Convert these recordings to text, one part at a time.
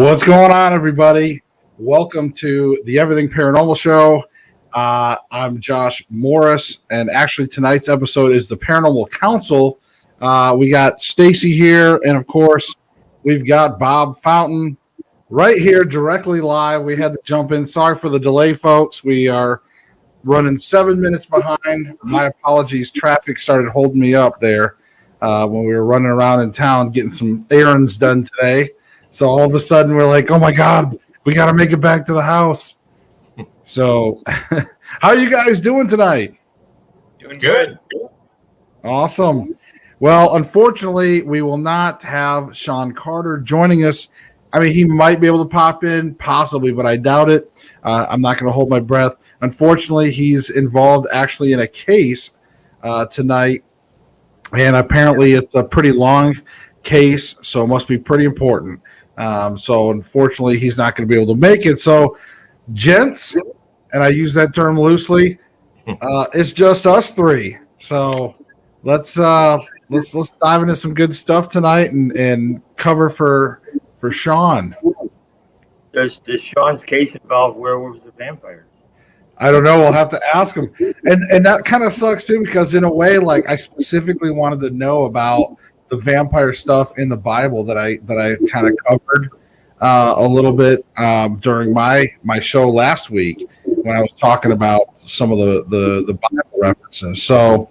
What's going on, everybody? Welcome to the Everything Paranormal Show. I'm Josh Morris, and actually tonight's episode is the Paranormal Council. We got Stacy here, and of course, we've got Bob Fountain right here directly live. We had to jump in. Sorry for the delay, folks. We are running 7 minutes behind. My apologies. Traffic started holding me up there when we were running around in town getting some errands done today. So all of a sudden we're like, oh my God, we got to make it back to the house. So how are you guys doing tonight? Doing good. Awesome. Well, unfortunately, we will not have Sean Carter joining us. I mean, he might be able to pop in, possibly, but I doubt it. I'm not going to hold my breath. Unfortunately, he's involved actually in a case tonight, and apparently it's a pretty long case, so it must be pretty important. So unfortunately, he's not going to be able to make it. So, gents, and I use that term loosely, it's just us three. So let's dive into some good stuff tonight and cover for Sean. Does Sean's case involve werewolves or vampires? I don't know. We'll have to ask him. And that kind of sucks too, because in a way, like, I specifically wanted to know about the vampire stuff in the Bible that I kind of covered a little bit during my show last week when I was talking about some of the Bible references. So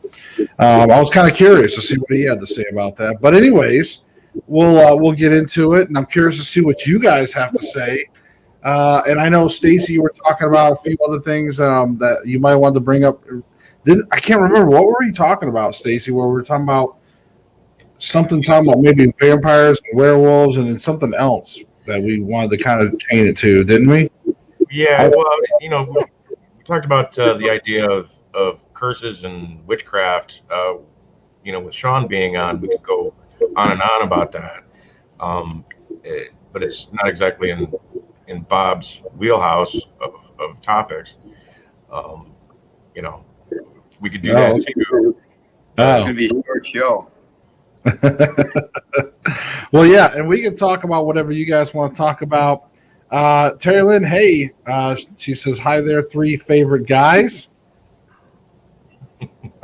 I was kind of curious to see what he had to say about that. But anyways, we'll get into it, and I'm curious to see what you guys have to say. And I know, Stacy, you were talking about a few other things that you might want to bring up. I can't remember. What were we talking about, Stacy, where we were talking about talking about maybe vampires and werewolves, and then something else that we wanted to kind of chain it to, didn't we? Yeah, well, we talked about the idea of curses and witchcraft. With Sean being on, we could go on and on about that. But it's not exactly in Bob's wheelhouse of topics. We could do that too. It's going to be a short show. Well, yeah, and we can talk about whatever you guys want to talk about. Terry Lynn, hey, she says, hi there, 3 favorite guys.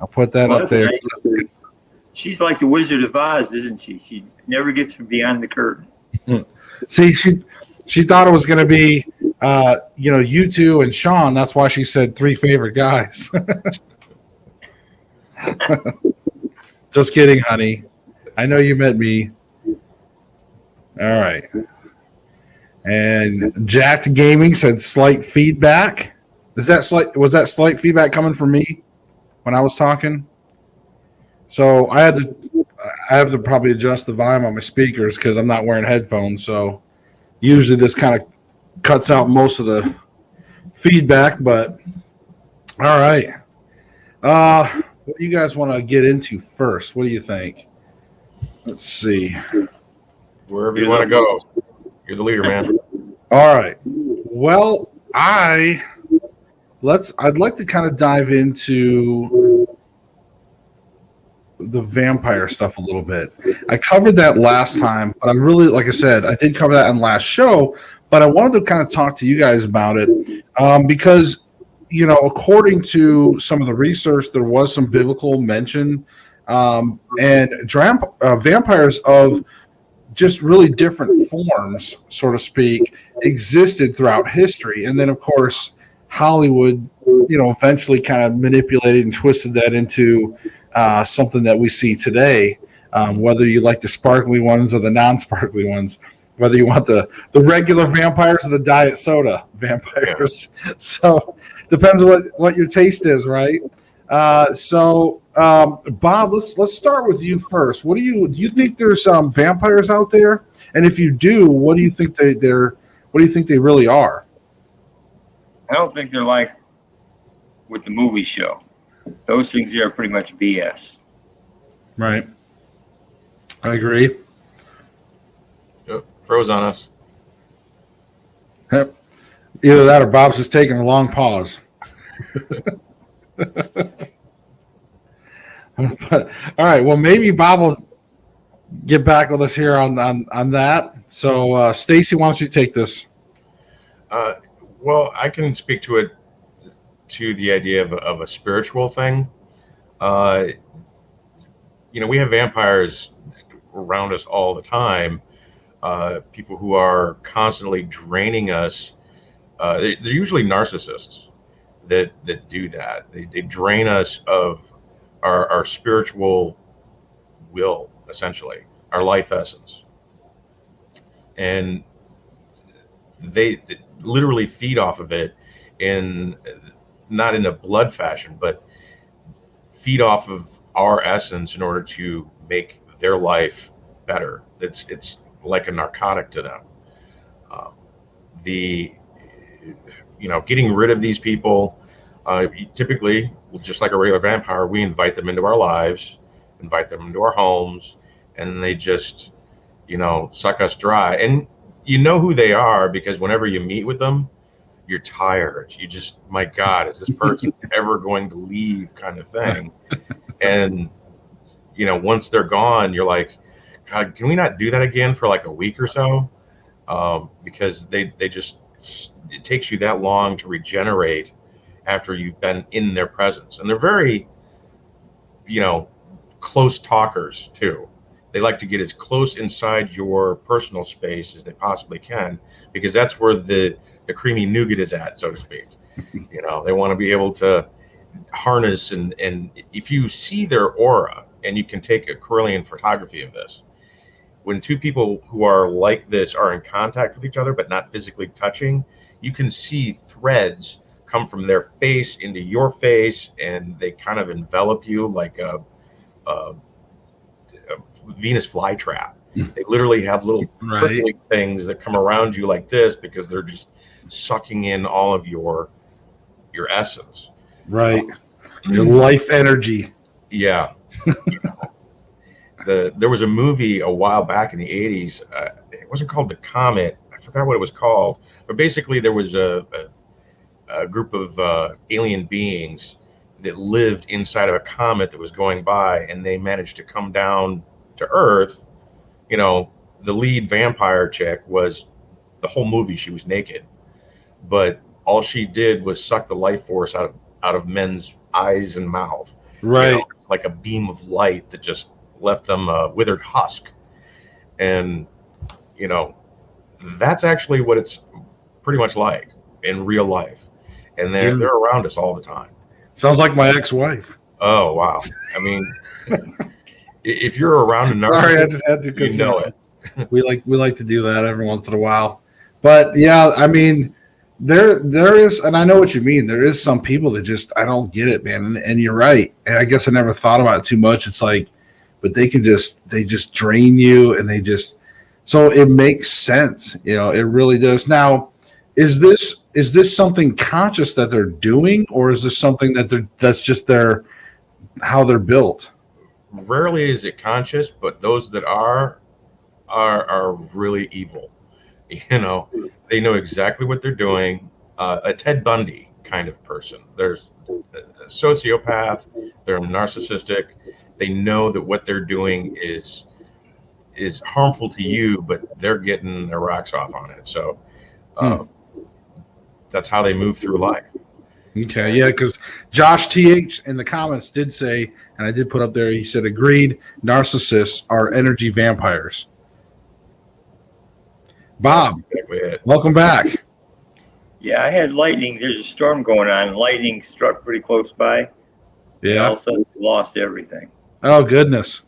I'll put that up there. She's like the Wizard of Oz, isn't she? She never gets from beyond the curtain. See, she thought it was going to be, you two and Sean. That's why she said 3 favorite guys. Just kidding, honey. I know you meant me. All right. And Jacked Gaming said slight feedback. Was that slight feedback coming from me when I was talking? So I have to probably adjust the volume on my speakers because I'm not wearing headphones. So usually this kind of cuts out most of the feedback. But all right. What do you guys want to get into first? What do you think? Let's see. Wherever you want to go. You're the leader, man. All right. Well, I'd like to kind of dive into the vampire stuff a little bit. I covered that last time, but I'm really, like I said, I did cover that on last show, but I wanted to kind of talk to you guys about it because, according to some of the research, there was some biblical mention and vampires of just really different forms, so to speak, existed throughout history. And then, of course, Hollywood, eventually kind of manipulated and twisted that into something that we see today, whether you like the sparkly ones or the non-sparkly ones, whether you want the regular vampires or the diet soda vampires. Yeah. So depends on what your taste is, right? Bob, let's start with you first. Do you think there's vampires out there? And if you do, what do you think they really are? I don't think they're like with the movie show. Those things are pretty much BS. Right. I agree. Yep. Froze on us. Yep. Either that or Bob's just taking a long pause. But, all right. Well, maybe Bob will get back with us here on that. So, Stacy, why don't you take this? Well, I can speak to it, to the idea of a spiritual thing. We have vampires around us all the time. People who are constantly draining us. They're usually narcissists that do that. They drain us of our spiritual will, essentially, our life essence. And they literally feed off of it, not in a blood fashion, but feed off of our essence in order to make their life better. It's like a narcotic to them. Getting rid of these people, typically, just like a regular vampire, we invite them into our lives, invite them into our homes, and they just, suck us dry. And you know who they are, because whenever you meet with them, you're tired. You just, my God, is this person ever going to leave, kind of thing. And, once they're gone, you're like, God, can we not do that again for like a week or so? Because they just, it takes you that long to regenerate after you've been in their presence. And they're very, close talkers too. They like to get as close inside your personal space as they possibly can, because that's where the creamy nougat is at, so to speak. They want to be able to harness, and if you see their aura, and you can take a Correllian photography of this, when two people who are like this are in contact with each other but not physically touching, you can see threads come from their face into your face, and they kind of envelop you like a Venus flytrap. They literally have little prickly things that come around you like this, because they're just sucking in all of your essence. Right. Your life energy. Yeah. There was a movie a while back in the 80s. It wasn't called The Comet. I forgot what it was called. But basically, there was a group of alien beings that lived inside of a comet that was going by, and they managed to come down to Earth. The lead vampire chick was, the whole movie, she was naked, but all she did was suck the life force out of men's eyes and mouth. Right. It's like a beam of light that just left them a withered husk. And, that's actually what it's pretty much like in real life. And they're around us all the time. Sounds like my ex-wife. Oh, wow. I mean, if you're around a narcissist, sorry, I just had to, you know it. We like to do that every once in a while. But yeah, I mean, there is, and I know what you mean. There is some people that just, I don't get it, man. And you're right. And I guess I never thought about it too much. It's like, but they just drain you, and so it makes sense. It really does. Now, is this something conscious that they're doing, or is this something that's just how they're built? Rarely is it conscious, but those that are really evil. They know exactly what they're doing. A Ted Bundy kind of person. There's a sociopath. They're narcissistic. They know that what they're doing is harmful to you, but they're getting their rocks off on it. So that's how they move through life. Okay, yeah, because Josh TH in the comments did say, and I did put up there, he said, agreed, narcissists are energy vampires. Bob, welcome back. Yeah, I had lightning. There's a storm going on. Lightning struck pretty close by. Yeah. All of a sudden, lost everything. Oh, goodness.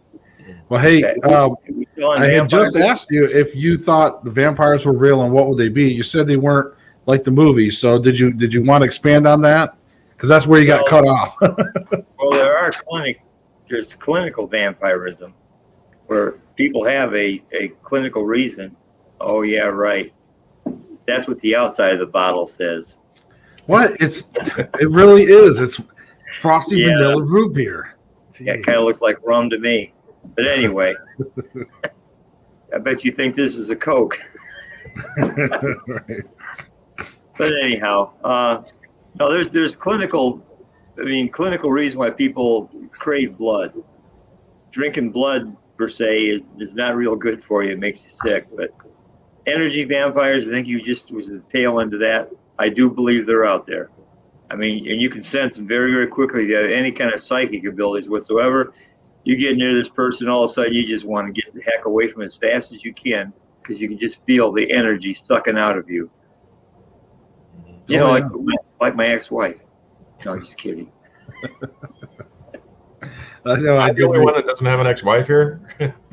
Well, hey, I had just asked you if you thought the vampires were real and what would they be. You said they weren't like the movies. So did you want to expand on that? Because that's where you got cut off. Well, there's clinical vampirism, where people have a clinical reason. Oh, yeah, right. That's what the outside of the bottle says. What? It really is. It's frosty vanilla root beer. Jeez. Yeah, it kind of looks like rum to me. But anyway, I bet you think this is a Coke. Right. But anyhow, no, there's clinical reason why people crave blood. Drinking blood per se is not real good for you. It makes you sick. But energy vampires, I think you just was the tail end of that. I do believe they're out there. I mean, and you can sense them very, very quickly. They have any kind of psychic abilities whatsoever. You get near this person, all of a sudden you just want to get the heck away from it as fast as you can because you can just feel the energy sucking out of you. You know, like my ex-wife. No, just kidding. I'm the only one that doesn't have an ex-wife here.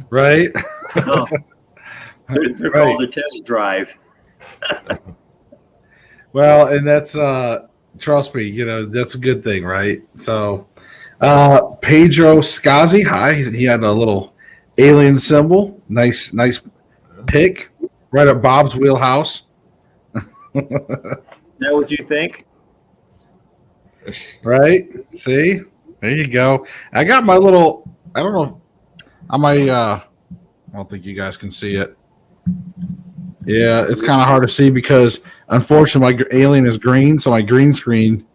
Right? No. They're called the test drive. Well, and that's trust me, you know, that's a good thing, right? So Pedro Scazzi, hi. He had a little alien symbol. Nice pick. Right up Bob's wheelhouse. Is that what you think? Right? See? There you go. I got my little, I don't know, I don't think you guys can see it. Yeah, it's kind of hard to see because unfortunately my alien is green, so my green screen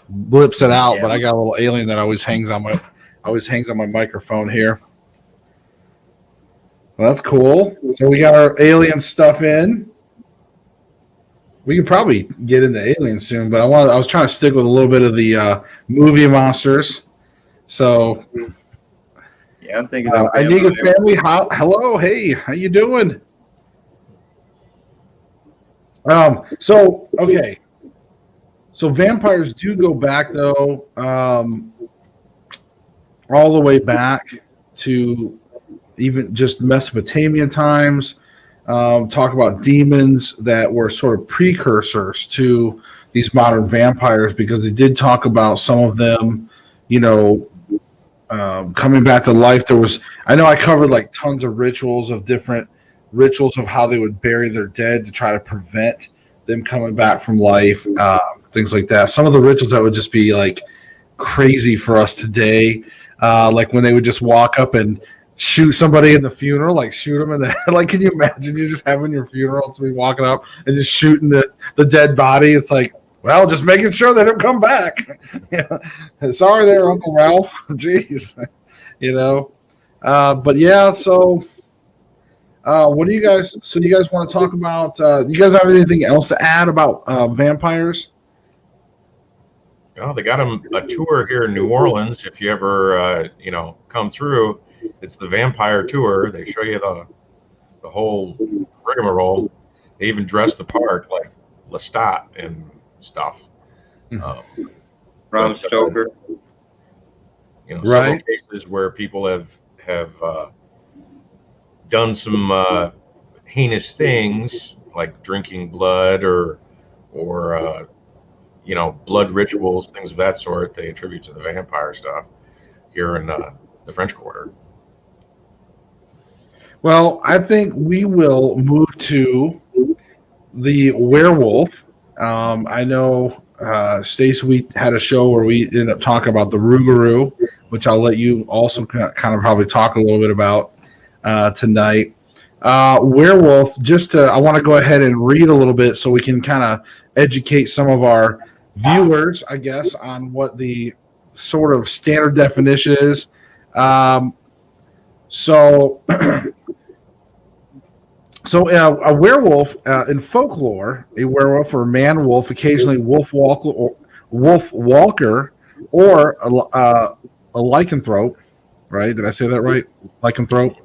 blips it out, but I got a little alien that always hangs on my microphone here. Well, that's cool. So we got our alien stuff in. We could probably get into aliens soon, but I was trying to stick with a little bit of the movie monsters. So yeah, I'm thinking Iniga's family. Hello, hey, how you doing? So vampires do go back though, all the way back to even just Mesopotamian times. Talk about demons that were sort of precursors to these modern vampires because they did talk about some of them, you know, coming back to life. I know I covered like tons of rituals of how they would bury their dead to try to prevent them coming back from life, things like that. Some of the rituals that would just be like crazy for us today, like when they would just walk up and shoot somebody in the funeral, like shoot them in the head. Like, can you imagine you just having your funeral to be walking up and just shooting the dead body? It's like, well, just making sure they don't come back. Yeah. Sorry there, Uncle Ralph. Jeez. You know. But yeah, so what do you guys want to talk about? You guys have anything else to add about vampires? Oh, they got a tour here in New Orleans. If you ever come through, it's the vampire tour. They show you the whole rigmarole. They even dress the part like Lestat and stuff. Bram Stoker. Several cases where people have done some heinous things like drinking blood or blood rituals, things of that sort. They attribute to the vampire stuff here in the French Quarter. Well, I think we will move to the werewolf. I know, Stacey, we had a show where we ended up talking about the Rougarou, which I'll let you also kind of probably talk a little bit about tonight. Werewolf, I want to go ahead and read a little bit so we can kind of educate some of our viewers, I guess, on what the sort of standard definition is. So a werewolf in folklore, a werewolf or man-wolf, occasionally wolf walker, or a lycanthrope, right? Did I say that right? Lycanthrope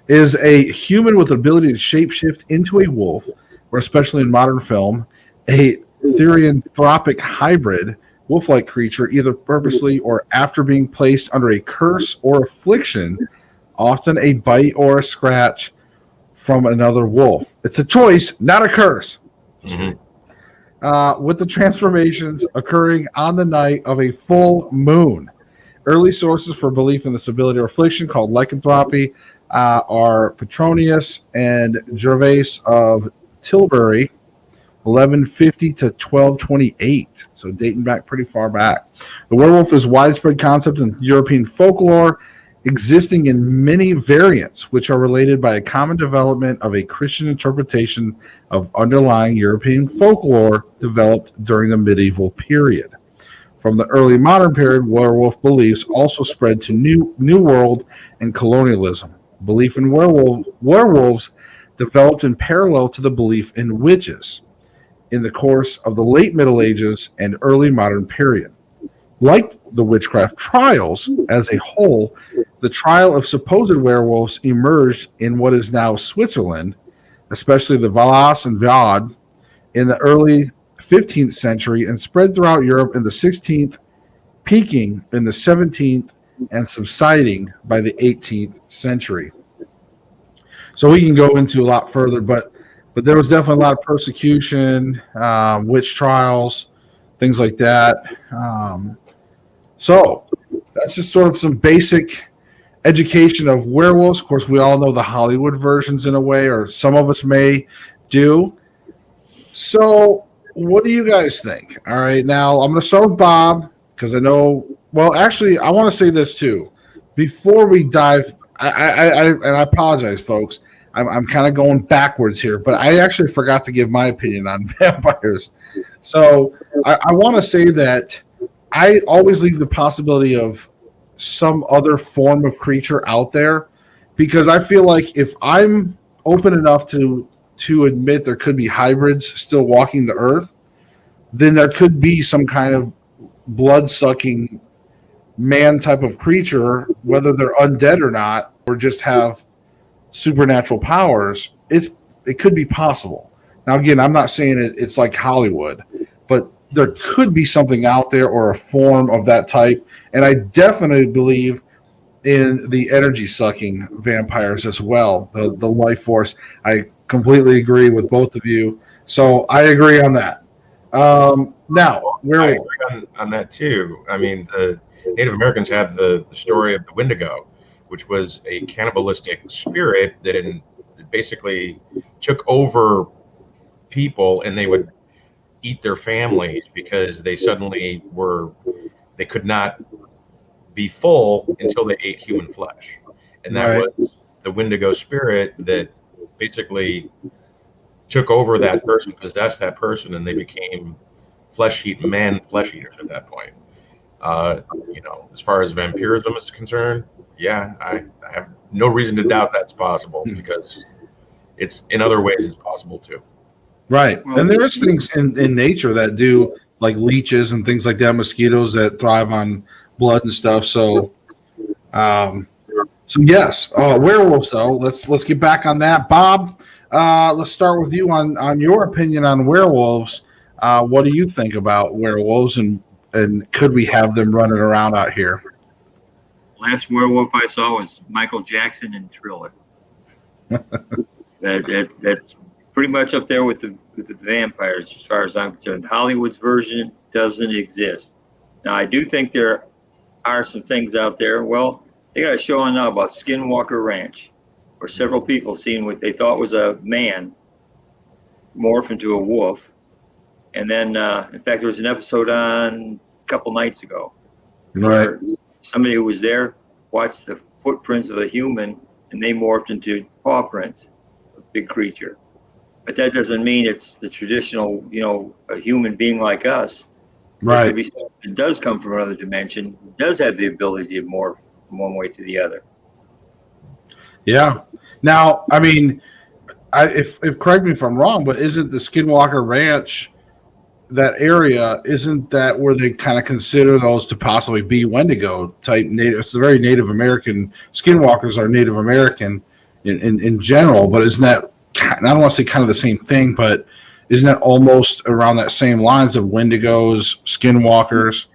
is a human with the ability to shapeshift into a wolf, or especially in modern film, a therianthropic hybrid wolf-like creature, either purposely or after being placed under a curse or affliction, often a bite or a scratch from another wolf. It's a choice, not a curse. Mm-hmm. With the transformations occurring on the night of a full moon. Early sources for belief in this ability or affliction, called lycanthropy, are Petronius and Gervase of Tilbury, 1150 to 1228, so dating back pretty far back. The werewolf is a widespread concept in European folklore, existing in many variants, which are related by a common development of a Christian interpretation of underlying European folklore developed during the medieval period. From the early modern period, werewolf beliefs also spread to New World and colonialism. Belief in werewolves developed in parallel to the belief in witches in the course of the late Middle Ages and early modern period. Like the witchcraft trials as a whole, the trial of supposed werewolves emerged in what is now Switzerland, especially the Valais and Vaud, in the early 15th century and spread throughout Europe in the 16th, peaking in the 17th and subsiding by the 18th century. So we can go into a lot further, but there was definitely a lot of persecution, witch trials, things like that. So that's just sort of some basic education of werewolves. Of course, we all know the Hollywood versions in a way, or some of us may do. So what do you guys think? All right, now I'm going to start with Bob because I know. Well, actually, I want to say this too. Before we dive, and I apologize, folks. I'm kind of going backwards here, but I actually forgot to give my opinion on vampires. So I want to say that I always leave the possibility of some other form of creature out there, because I feel like if I'm open enough to admit there could be hybrids still walking the earth, then there could be some kind of blood-sucking man type of creature, whether they're undead or not, or just have supernatural powers. It could be possible. Now, again, I'm not saying it's like Hollywood, but there could be something out there or a form of that type. And I definitely believe in the energy sucking vampires as well, the life force. I completely agree with both of you. So I agree on that. Now, I agree on that too. I mean, the Native Americans had the story of the Windigo, which was a cannibalistic spirit that basically took over people, and they would eat their families because they suddenly they could not be full until they ate human flesh. And that was the Windigo spirit that basically took over that person, possessed that person, and they became flesh eaters at that point. As far as vampirism is concerned, yeah, I have no reason to doubt that's possible, because it's in other ways it's possible too. Right. And there is things in nature that do, like leeches and things like that, mosquitoes that thrive on blood and stuff. So yes. Werewolves though, let's get back on that. Bob, let's start with you on your opinion on werewolves. What do you think about werewolves, and could we have them running around out here? Last werewolf I saw was Michael Jackson in Thriller. That's pretty much up there with the vampires as far as I'm concerned. Hollywood's version doesn't exist. Now, I do think there are some things out there. Well, they got a show on now about Skinwalker Ranch, where several people seen what they thought was a man morph into a wolf. And then, in fact, there was an episode on a couple nights ago. Right. Somebody who was there watched the footprints of a human, and they morphed into paw prints of a big creature. But that doesn't mean it's the traditional, a human being like us. Right. Could be something that does come from another dimension, does have the ability to morph from one way to the other. Yeah. Now, I mean, if correct me if I'm wrong, but isn't the Skinwalker Ranch, that area, isn't that where they kind of consider those to possibly be Wendigo type native? It's the very Native American. Skinwalkers are Native American in general, but isn't that, I don't want to say kind of the same thing, but isn't that almost around that same lines of Wendigos, Skinwalkers?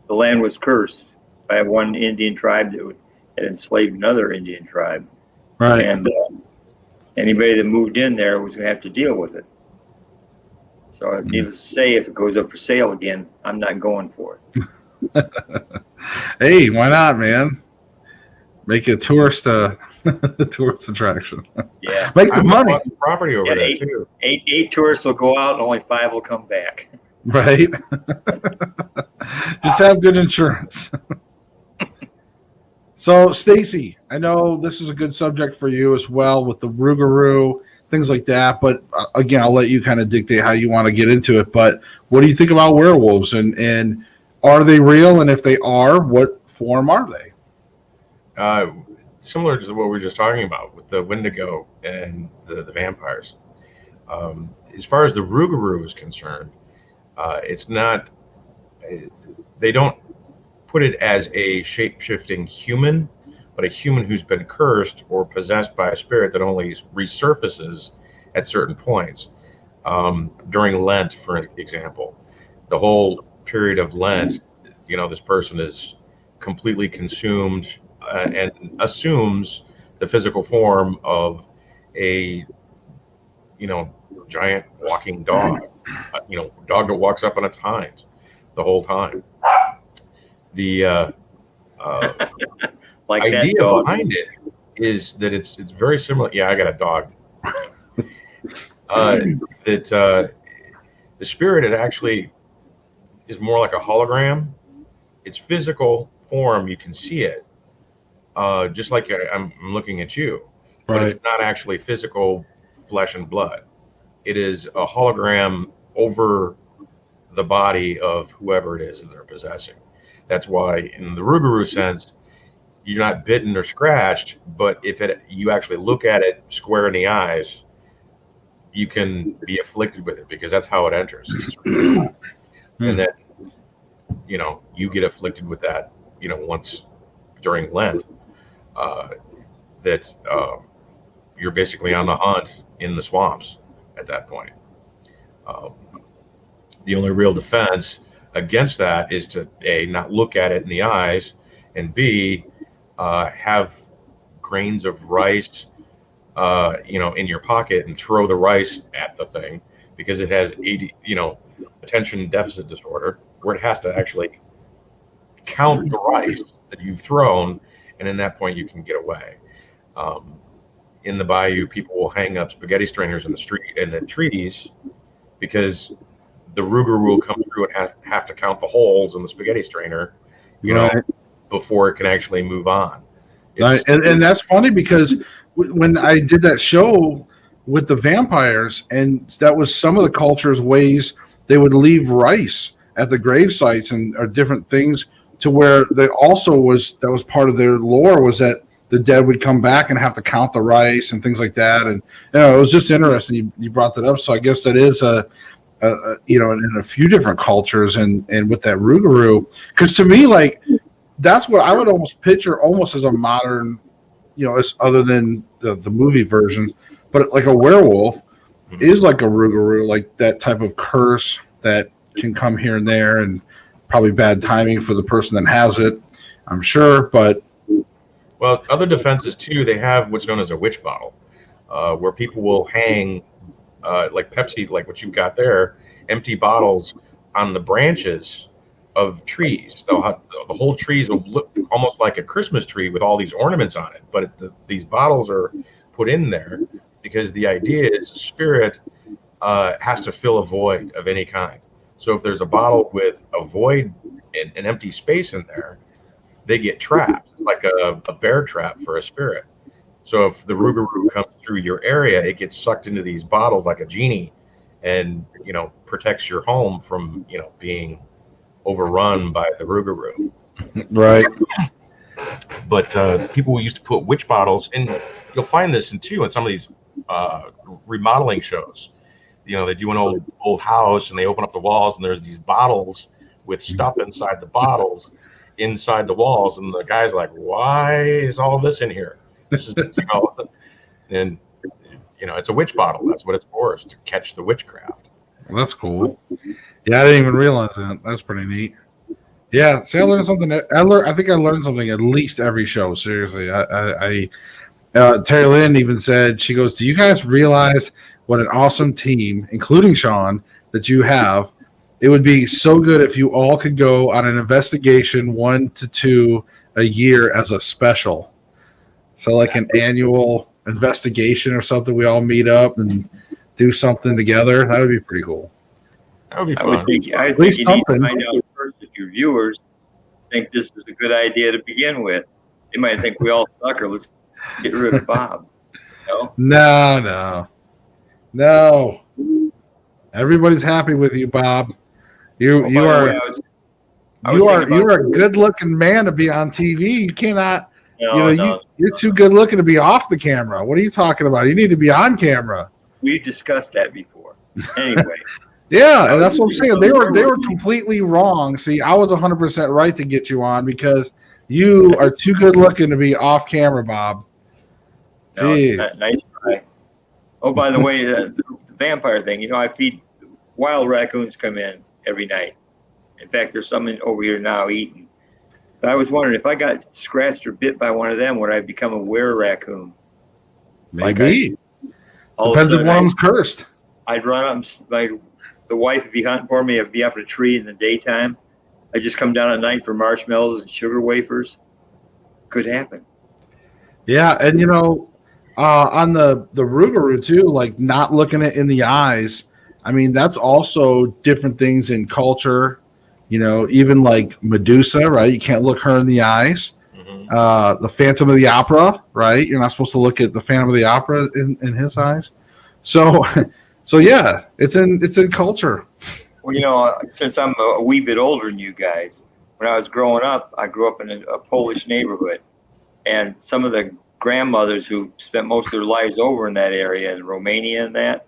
The land was cursed by one Indian tribe that had enslaved another Indian tribe. Right. And anybody that moved in there was going to have to deal with it. So needless to say, if it goes up for sale again, I'm not going for it. Hey, why not, man? Make it a tourist attraction. Yeah. Make some money. Property over there too. Eight tourists will go out and only 5 will come back. Right. Just have good insurance. So, Stacy, I know this is a good subject for you as well with the Rougarou, things like that. But again, I'll let you kind of dictate how you want to get into it. But what do you think about werewolves, and are they real? And if they are, what form are they? similar to what we were just talking about with the Windigo and the vampires. As far as the Rougarou is concerned, it's not. They don't put it as a shape-shifting human, but a human who's been cursed or possessed by a spirit that only resurfaces at certain points. During Lent, for example, the whole period of Lent, this person is completely consumed and assumes the physical form of a, giant walking dog, dog that walks up on its hinds the whole time. The Like that idea dog. behind it is that it's very similar. Yeah, I got a dog. That the spirit, it actually is more like a hologram. Its physical form, you can see it, just like I'm looking at you, but Right. it's not actually physical flesh and blood. It is a hologram over the body of whoever it is that they're possessing. That's why, in the Rougarou sense, you're not bitten or scratched, but if you actually look at it square in the eyes, you can be afflicted with it because that's how it enters. And then, you get afflicted with that, once during Lent, that you're basically on the hunt in the swamps at that point. The only real defense against that is to A, not look at it in the eyes, and B, have grains of rice, in your pocket and throw the rice at the thing because it has attention deficit disorder, where it has to actually count the rice that you've thrown, and in that point you can get away. In the bayou, people will hang up spaghetti strainers in the street and the trees because the Rougarou will come through and have to count the holes in the spaghetti strainer, before it can actually move on. And that's funny because when I did that show with the vampires, and that was some of the culture's ways they would leave rice at the grave sites and or different things, to where they also that was part of their lore, was that the dead would come back and have to count the rice and things like that. And it was just interesting you brought that up. So I guess that is in a few different cultures and with that Rougarou, because to me, like, that's what I would almost picture almost as a modern, as other than the movie version, but like a werewolf is like a Rougarou, like that type of curse that can come here and there, and probably bad timing for the person that has it, I'm sure. But well, other defenses too, they have what's known as a witch bottle, where people will hang like Pepsi, like what you've got there, empty bottles on the branches of trees. They'll have, the whole trees will look almost like a Christmas tree with all these ornaments on it, but these bottles are put in there because the idea is the spirit has to fill a void of any kind. So if there's a bottle with a void, an empty space in there, they get trapped. It's like a bear trap for a spirit. So if the Rougarou comes through your area, it gets sucked into these bottles like a genie, and protects your home from being overrun by the Rougarou. right. But people used to put witch bottles, and you'll find this in some of these remodeling shows. They do an old house and they open up the walls and there's these bottles with stuff inside the bottles, inside the walls, and the guy's like, "Why is all this in here?" This is and it's a witch bottle. That's what it's for, is to catch the witchcraft. Well, that's cool. Yeah, I didn't even realize that. That's pretty neat. Yeah, see, I learned something. I think I learned something at least every show. Seriously, Terry Lynn even said, she goes, "Do you guys realize what an awesome team, including Sean, that you have? It would be so good if you all could go on an investigation 1 to 2 a year as a special. So like an annual investigation or something. We all meet up and do something together. That would be pretty cool." That would be I fun. would think you least need to something. find out first if your viewers think this is a good idea to begin with. They might think we all suck, or let's get rid of Bob. No. Everybody's happy with you, Bob. You are a good-looking man to be on TV. You cannot No, no. You're too good looking to be off the camera. What are you talking about? You need to be on camera. We've discussed that before. Anyway. Yeah, and that's what I'm saying. They were completely wrong. See, I was 100% right to get you on because you are too good looking to be off camera, Bob. Jeez. No, nice try. Oh, by the way, the vampire thing. I feed wild raccoons come in every night. In fact, there's some over here now eating. But I was wondering if I got scratched or bit by one of them, would I become a were-raccoon? Maybe. Depends if one of them's cursed. I'd run up. The wife would be hunting for me. I'd be up in a tree in the daytime. I'd just come down at night for marshmallows and sugar wafers. Could happen. Yeah, and on the Rougarou too, like not looking it in the eyes. I mean, that's also different things in culture. Even like Medusa, right? You can't look her in the eyes. Mm-hmm. The Phantom of the Opera, right? You're not supposed to look at the Phantom of the Opera in his eyes. So yeah, it's in culture. Well, since I'm a wee bit older than you guys, when I was growing up, I grew up in a Polish neighborhood, and some of the grandmothers who spent most of their lives over in that area, in Romania and that,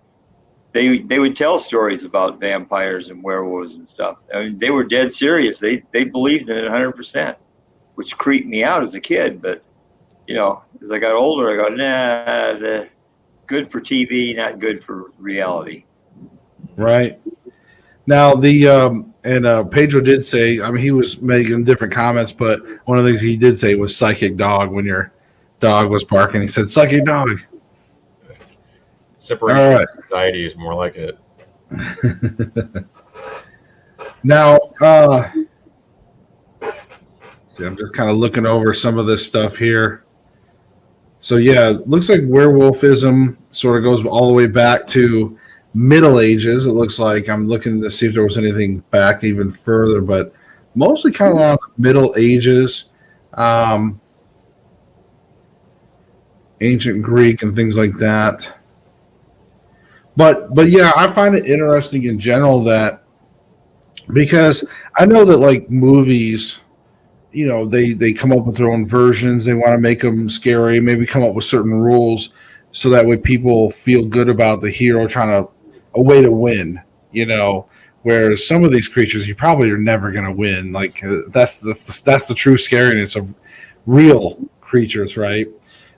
they would tell stories about vampires and werewolves and stuff. I mean, they were dead serious. They believed in it 100%, which creeped me out as a kid. But as I got older, I go, nah, good for TV, not good for reality. Right. Now Pedro did say, I mean, he was making different comments, but one of the things he did say was psychic dog when your dog was barking. He said, psychic dog. Separation anxiety is more like it. Now, see, I'm just kind of looking over some of this stuff here. So yeah, it looks like werewolfism sort of goes all the way back to Middle Ages. It looks like I'm looking to see if there was anything back even further, but mostly kind of around the Middle Ages, ancient Greek and things like that. But yeah, I find it interesting in general that because I know that like movies, they come up with their own versions. They want to make them scary, maybe come up with certain rules so that way people feel good about the hero trying a way to win, whereas some of these creatures you probably are never going to win. Like that's the true scariness of real creatures, right?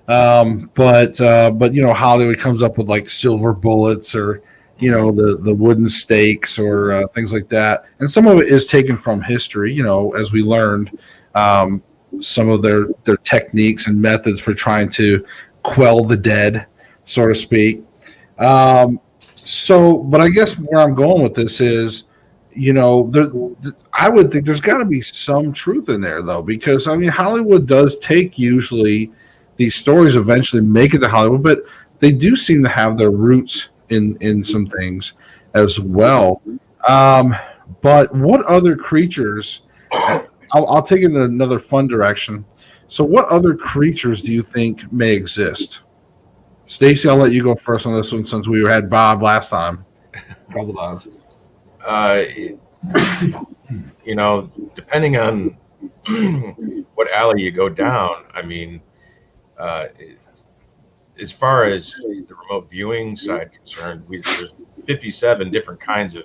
But Hollywood comes up with like silver bullets or the wooden stakes or things like that, and some of it is taken from history. As we learned, some of their techniques and methods for trying to quell the dead, so to speak. But I guess where I'm going with this is, I would think there's got to be some truth in there though, because I mean Hollywood does take usually. These stories eventually make it to Hollywood, but they do seem to have their roots in some things as well. But what other creatures? I'll take it in another fun direction. So, what other creatures do you think may exist? Stacy, I'll let you go first on this one since we had Bob last time. Couple times. Depending on what alley you go down, I mean. As far as the remote viewing side concerned, there's 57 different kinds of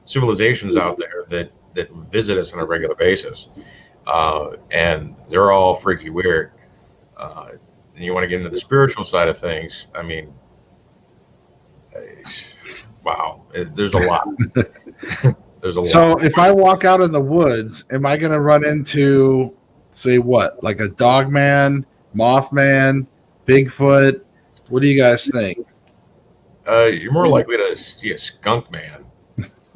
civilizations out there that visit us on a regular basis, and they're all freaky weird. And you want to get into the spiritual side of things. I mean, wow, there's a lot. There's a lot. So if I walk out in the woods, am I going to run into, say, what, like a dog man? Mothman, Bigfoot. What do you guys think? You're more likely to see a skunk man.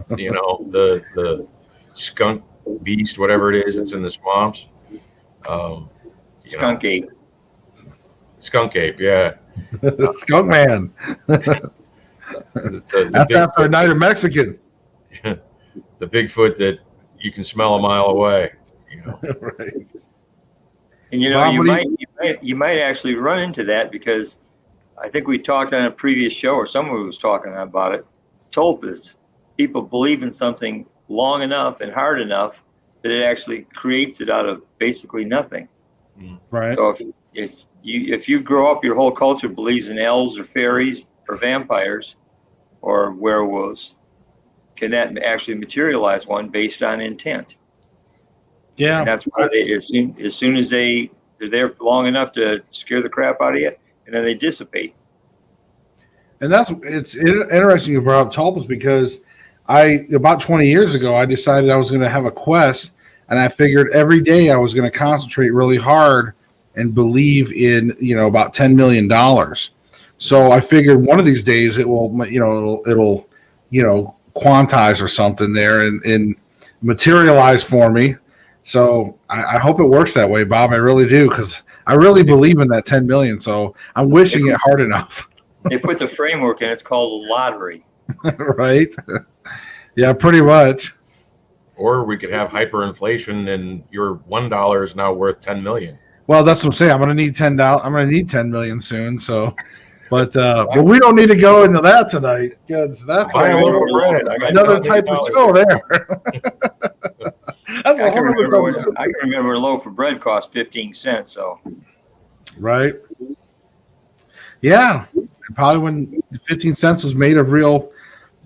The skunk beast, whatever it is, that's in the swamps. Skunk ape. Skunk ape, yeah. Skunk man. That's after a night of Mexican. The Bigfoot that you can smell a mile away. Right. And you might actually run into that because I think we talked on a previous show, or someone was talking about it. Tulpas. People believe in something long enough and hard enough that it actually creates it out of basically nothing. Right. So if you grow up, your whole culture believes in elves or fairies or vampires or werewolves, can that actually materialize one based on intent? Yeah. And that's why they, as soon as they're there long enough to scare the crap out of you, and then they dissipate. And it's interesting you brought up tulpas because about 20 years ago, I decided I was going to have a quest, and I figured every day I was going to concentrate really hard and believe in, about $10 million. So I figured one of these days it will, it'll quantize or something there and materialize for me. So I hope it works that way, Bob. I really do, because I really believe in that 10 million. So I'm wishing it hard enough. They put the framework in. It's called a lottery. Right? Yeah, pretty much. Or we could have hyperinflation, and your $1 is now worth 10 million. Well, that's what I'm saying. I'm going to need $10. I'm going to need 10 million soon. So, but we don't need to go into that tonight, because that's another type of show there. That's I can remember a loaf of bread cost 15 cents. So, right. Yeah, probably when 15 cents was made of real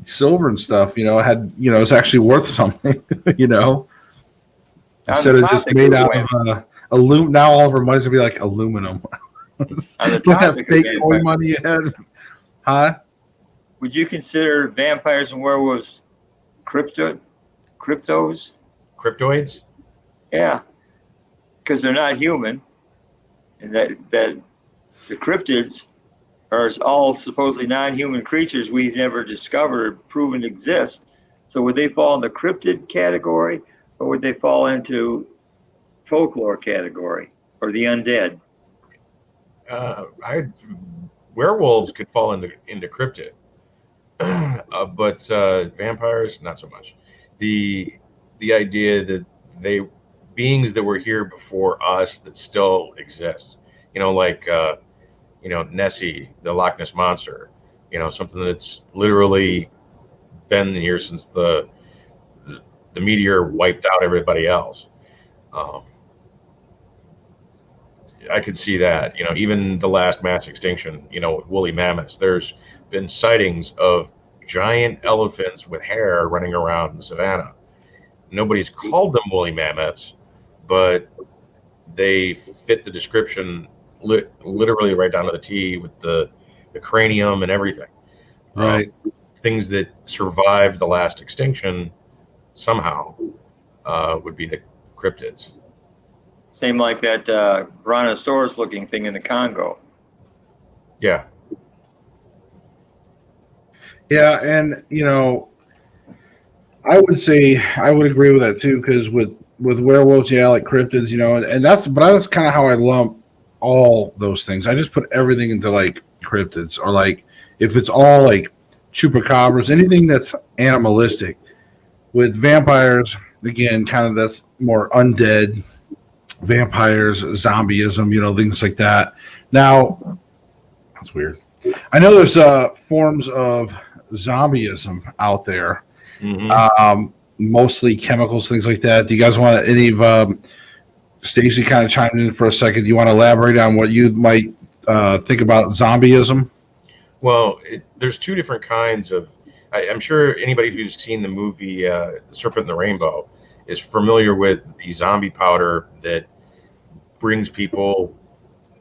silver and stuff, it had, it's actually worth something, instead of just made out of aluminum. Now all of our money's gonna be like aluminum. It's like that fake coin money you had. Huh? Would you consider vampires and werewolves cryptodes? Cryptoids? Yeah, because they're not human, and that the cryptids are all supposedly non-human creatures we've never discovered or proven exist. So would they fall in the cryptid category, or would they fall into folklore category or the undead? Werewolves could fall into cryptid, but vampires not so much. The idea that beings that were here before us that still exist, like Nessie, the Loch Ness monster, something that's literally been here since the meteor wiped out everybody else. I could see that, even the last mass extinction, with woolly mammoths. There's been sightings of giant elephants with hair running around the savannah. Nobody's called them woolly mammoths, but they fit the description literally right down to the T, with the cranium and everything. Right. Things that survived the last extinction somehow would be the cryptids. Same like that brontosaurus looking thing in the Congo. Yeah. Yeah, and I would say I would agree with that too, because with werewolves, yeah, like cryptids, and that's kind of how I lump all those things. I just put everything into like cryptids, or like if it's all like chupacabras, anything that's animalistic. With vampires, again, kind of that's more undead. Vampires, zombieism, things like that. Now, that's weird. I know there's forms of zombieism out there, mostly chemicals, things like that. Do you guys want any of Stacey kind of chimed in for a second? Do you want to elaborate on what you might think about zombieism? Well, there's two different kinds of. I'm sure anybody who's seen the movie Serpent and the Rainbow is familiar with the zombie powder that brings people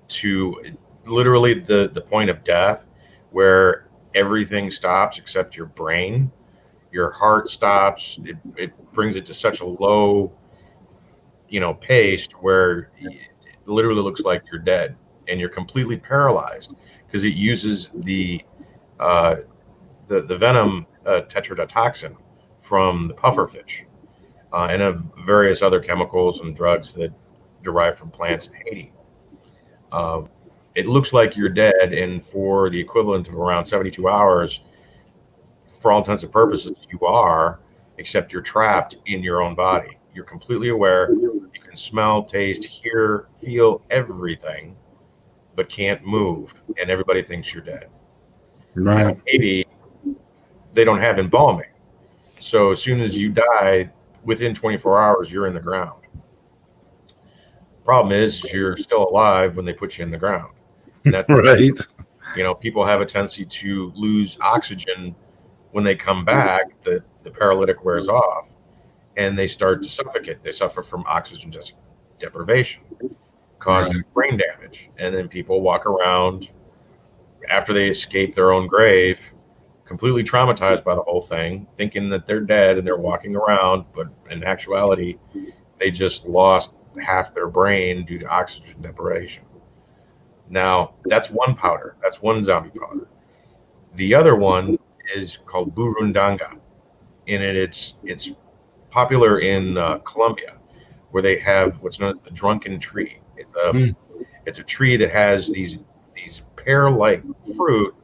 to literally the point of death, where everything stops except your brain. Your heart stops. It brings it to such a low, pace where it literally looks like you're dead and you're completely paralyzed, because it uses the venom tetrodotoxin from the pufferfish and of various other chemicals and drugs that derive from plants in Haiti. It looks like you're dead, and for the equivalent of around 72 hours, for all intents and purposes, you are, except you're trapped in your own body. You're completely aware. You can smell, taste, hear, feel everything, but can't move, and everybody thinks you're dead. Right. Now, Haiti, they don't have embalming. So as soon as you die, within 24 hours, you're in the ground. Problem is, you're still alive when they put you in the ground. And that's Right. People have a tendency to lose oxygen when they come back. The paralytic wears off, and they start to suffocate. They suffer from oxygen deprivation, causing brain damage. And then people walk around after they escape their own grave, completely traumatized by the whole thing, thinking that they're dead and they're walking around, but in actuality, they just lost half their brain due to oxygen deprivation. Now, that's one powder. That's one zombie powder. The other one is called burundanga, and it's popular in Colombia, where they have what's known as the drunken tree. It's a tree that has these pear-like fruit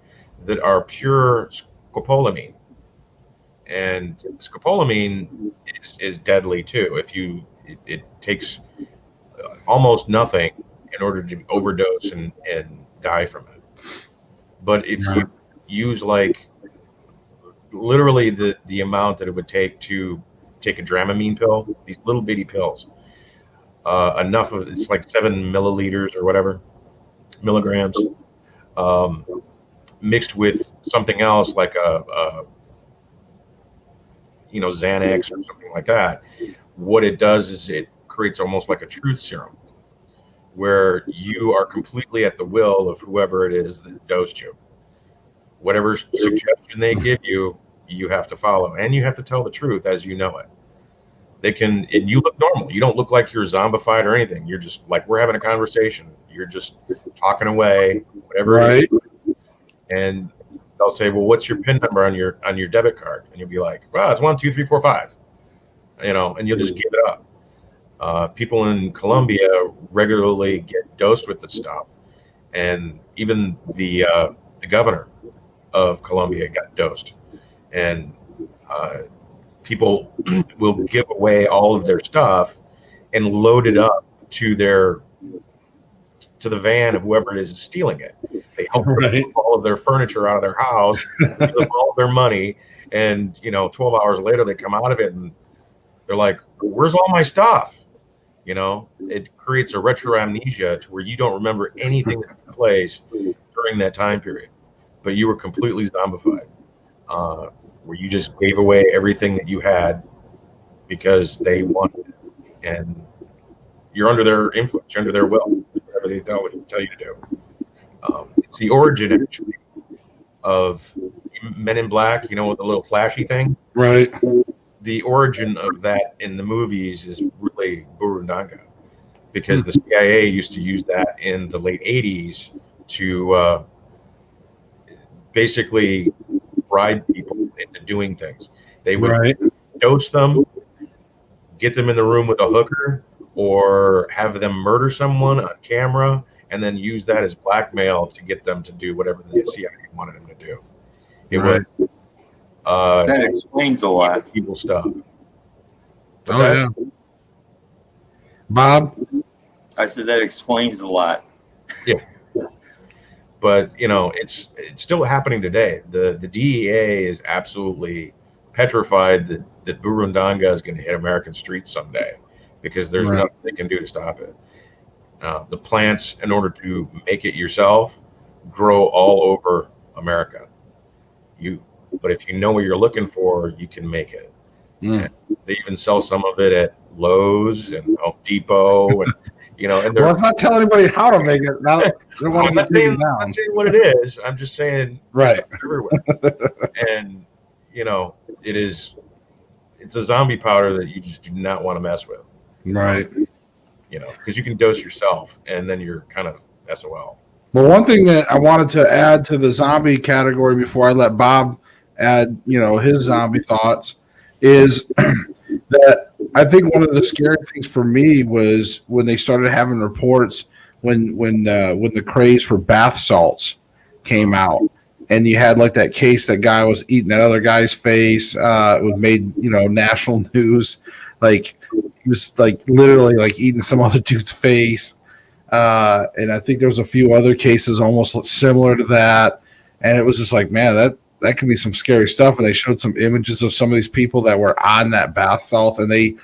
that are pure scopolamine, and scopolamine is deadly too. It takes almost nothing in order to overdose and die from it. But if you use like literally the amount that it would take to take a Dramamine pill, these little bitty pills, enough of it's like 7 milliliters or whatever milligrams, mixed with something else like a Xanax or something like that. What it does is it creates almost like a truth serum, where you are completely at the will of whoever it is that dosed you. Whatever suggestion they give you, you have to follow, and you have to tell the truth as you know it. And you look normal. You don't look like you're zombified or anything. You're just like, we're having a conversation. You're just talking away, whatever. Right. And they'll say, well, what's your PIN number on your debit card? And you'll be like, well, it's 1, 2, 3, 4, 5. And you'll just give it up. People in Colombia regularly get dosed with this stuff, and even the governor of Colombia got dosed. And people will give away all of their stuff and load it up to the van of whoever it is stealing it. They help move all of their furniture out of their house, give them all their money, and 12 hours later they come out of it and they're like, "Where's all my stuff?" It creates a retro amnesia to where you don't remember anything that took place during that time period, but you were completely zombified, where you just gave away everything that you had because they wanted it, and you're under their influence, you're under their will, whatever they tell you to do. It's the origin actually of Men in Black, with the little flashy thing. Right. The origin of that in the movies is really burundanga, because the CIA used to use that in the late 80s to basically bribe people into doing things. They would dose them, get them in the room with a hooker, or have them murder someone on camera, and then use that as blackmail to get them to do whatever the CIA wanted them to do. It was that explains a lot. Evil stuff. What's that? Yeah. Bob? I said that explains a lot. Yeah. But it's still happening today. The DEA is absolutely petrified that burundanga is going to hit American streets someday, because there's nothing they can do to stop it. The plants, in order to make it yourself, grow all over America. But if you know what you're looking for, you can make it. And they even sell some of it at Lowe's and Home Depot, and and let's not tell anybody how to make it. I'm not saying what it is. I'm just saying right everywhere. And it's a zombie powder that you just do not want to mess with. Right. Because you can dose yourself, and then you're kind of SOL. Well, one thing that I wanted to add to the zombie category before I let Bob add, his zombie thoughts, is that I think one of the scary things for me was when they started having reports when the craze for bath salts came out, and you had like that case that guy was eating that other guy's face. It was made national news, like he was like literally like eating some other dude's face. And I think there was a few other cases almost similar to that, and it was just like, man, that could be some scary stuff. And they showed some images of some of these people that were on that bath salts, and they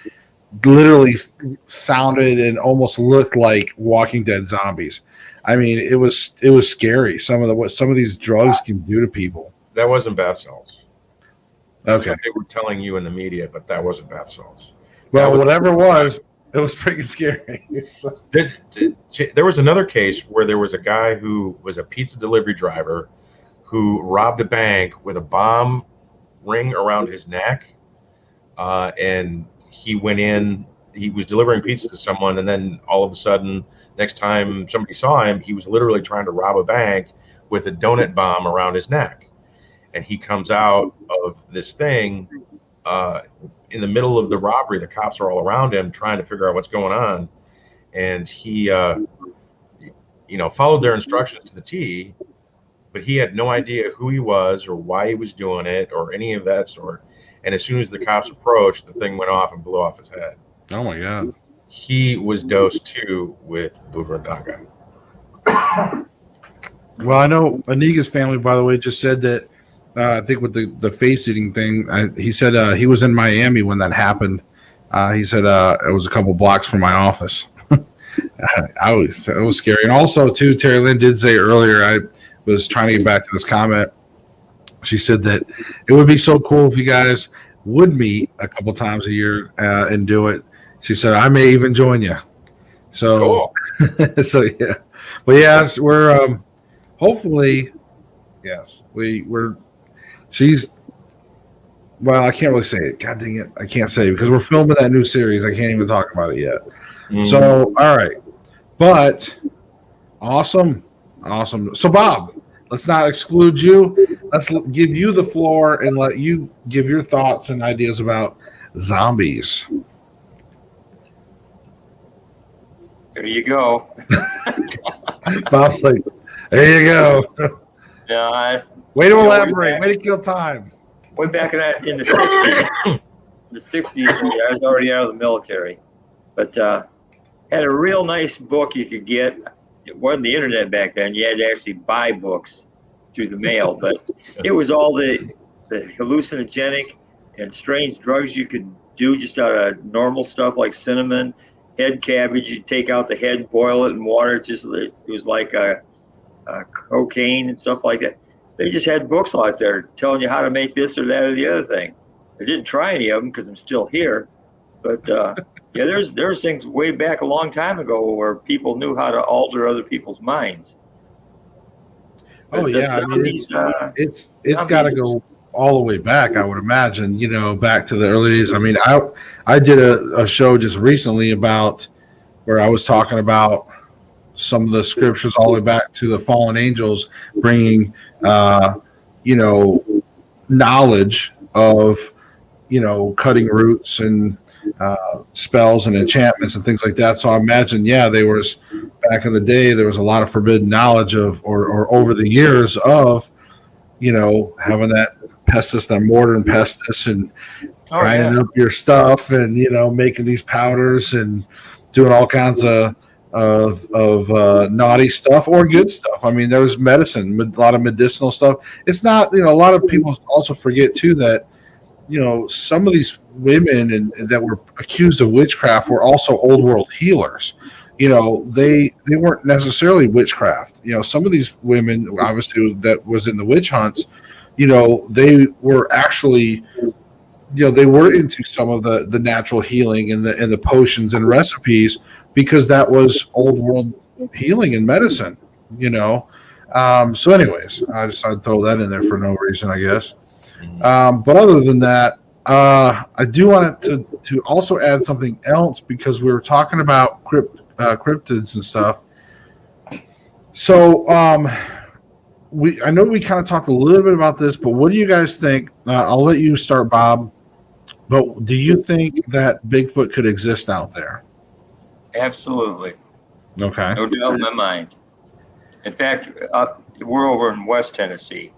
literally sounded and almost looked like Walking Dead zombies. I mean, it was scary. What some of these drugs can do to people. That wasn't bath salts. That's Okay. what they were telling you in the media, but that wasn't bath salts. Well, whatever it was pretty scary. So, There was another case where there was a guy who was a pizza delivery driver who robbed a bank with a bomb ring around his neck, and he went in. He was delivering pizza to someone, and then all of a sudden, next time somebody saw him, he was literally trying to rob a bank with a donut bomb around his neck. And he comes out of this thing in the middle of the robbery. The cops are all around him trying to figure out what's going on. And he, followed their instructions to the T, but he had no idea who he was or why he was doing it or any of that sort. And as soon as the cops approached, the thing went off and blew off his head. oh my God. He was dosed too with Burandaga. Well, I know Aniga's family, by the way, just said that. I think with the face eating thing, he said he was in Miami when that happened. He said it was a couple blocks from my office. It was scary. And also, too, Terry Lynn did say earlier, I was trying to get back to this comment. She said that it would be so cool if you guys would meet a couple times a year and do it. She said, I may even join you. So, Cool. so yeah. But yeah, we're hopefully, yes, we're. Well, I can't really say it. God dang it. I can't say it because we're filming that new series. I can't even talk about it yet. Mm. So, all right. But awesome. So, Bob, let's not exclude you. Let's give you the floor and let you give your thoughts and ideas about zombies. There you go. Bob's like, there you go. Yeah, Way to elaborate. Way to kill time. way back in the 60s. The 60s, I was already out of the military, but had a real nice book you could get. It wasn't the internet back then. You had to actually buy books through the mail, but it was all the hallucinogenic and strange drugs you could do just out of normal stuff like cinnamon, head cabbage. You take out the head, boil it in water. It was like cocaine and stuff like that. They just had books out there telling you how to make this or that or the other thing. I didn't try any of them because I'm still here, but yeah, there's things way back a long time ago where people knew how to alter other people's minds. Oh yeah, I mean it's got to go all the way back. I would imagine, back to the early days. I mean, I did a show just recently about where I was talking about some of the scriptures all the way back to the fallen angels bringing, knowledge of, cutting roots and spells and enchantments and things like that. So I imagine, there was back in the day, there was a lot of forbidden knowledge of, or over the years of, having that pestis, that mortar and pestis, and grinding up your stuff, and making these powders and doing all kinds of naughty stuff or good stuff. I mean, there was medicine, a lot of medicinal stuff. It's not, a lot of people also forget too that, some of these women and that were accused of witchcraft were also old world healers. They weren't necessarily witchcraft. Some of these women, obviously, that was in the witch hunts, they were actually, they were into some of the natural healing and the potions and recipes because that was old world healing and medicine, So anyways, I'd throw that in there for no reason, I guess. But other than that, I do want to also add something else because we were talking about cryptids and stuff. So I know we kind of talked a little bit about this, but what do you guys think? I'll let you start, Bob. But do you think that Bigfoot could exist out there? Absolutely. Okay. No doubt in my mind. In fact, we're over in West Tennessee.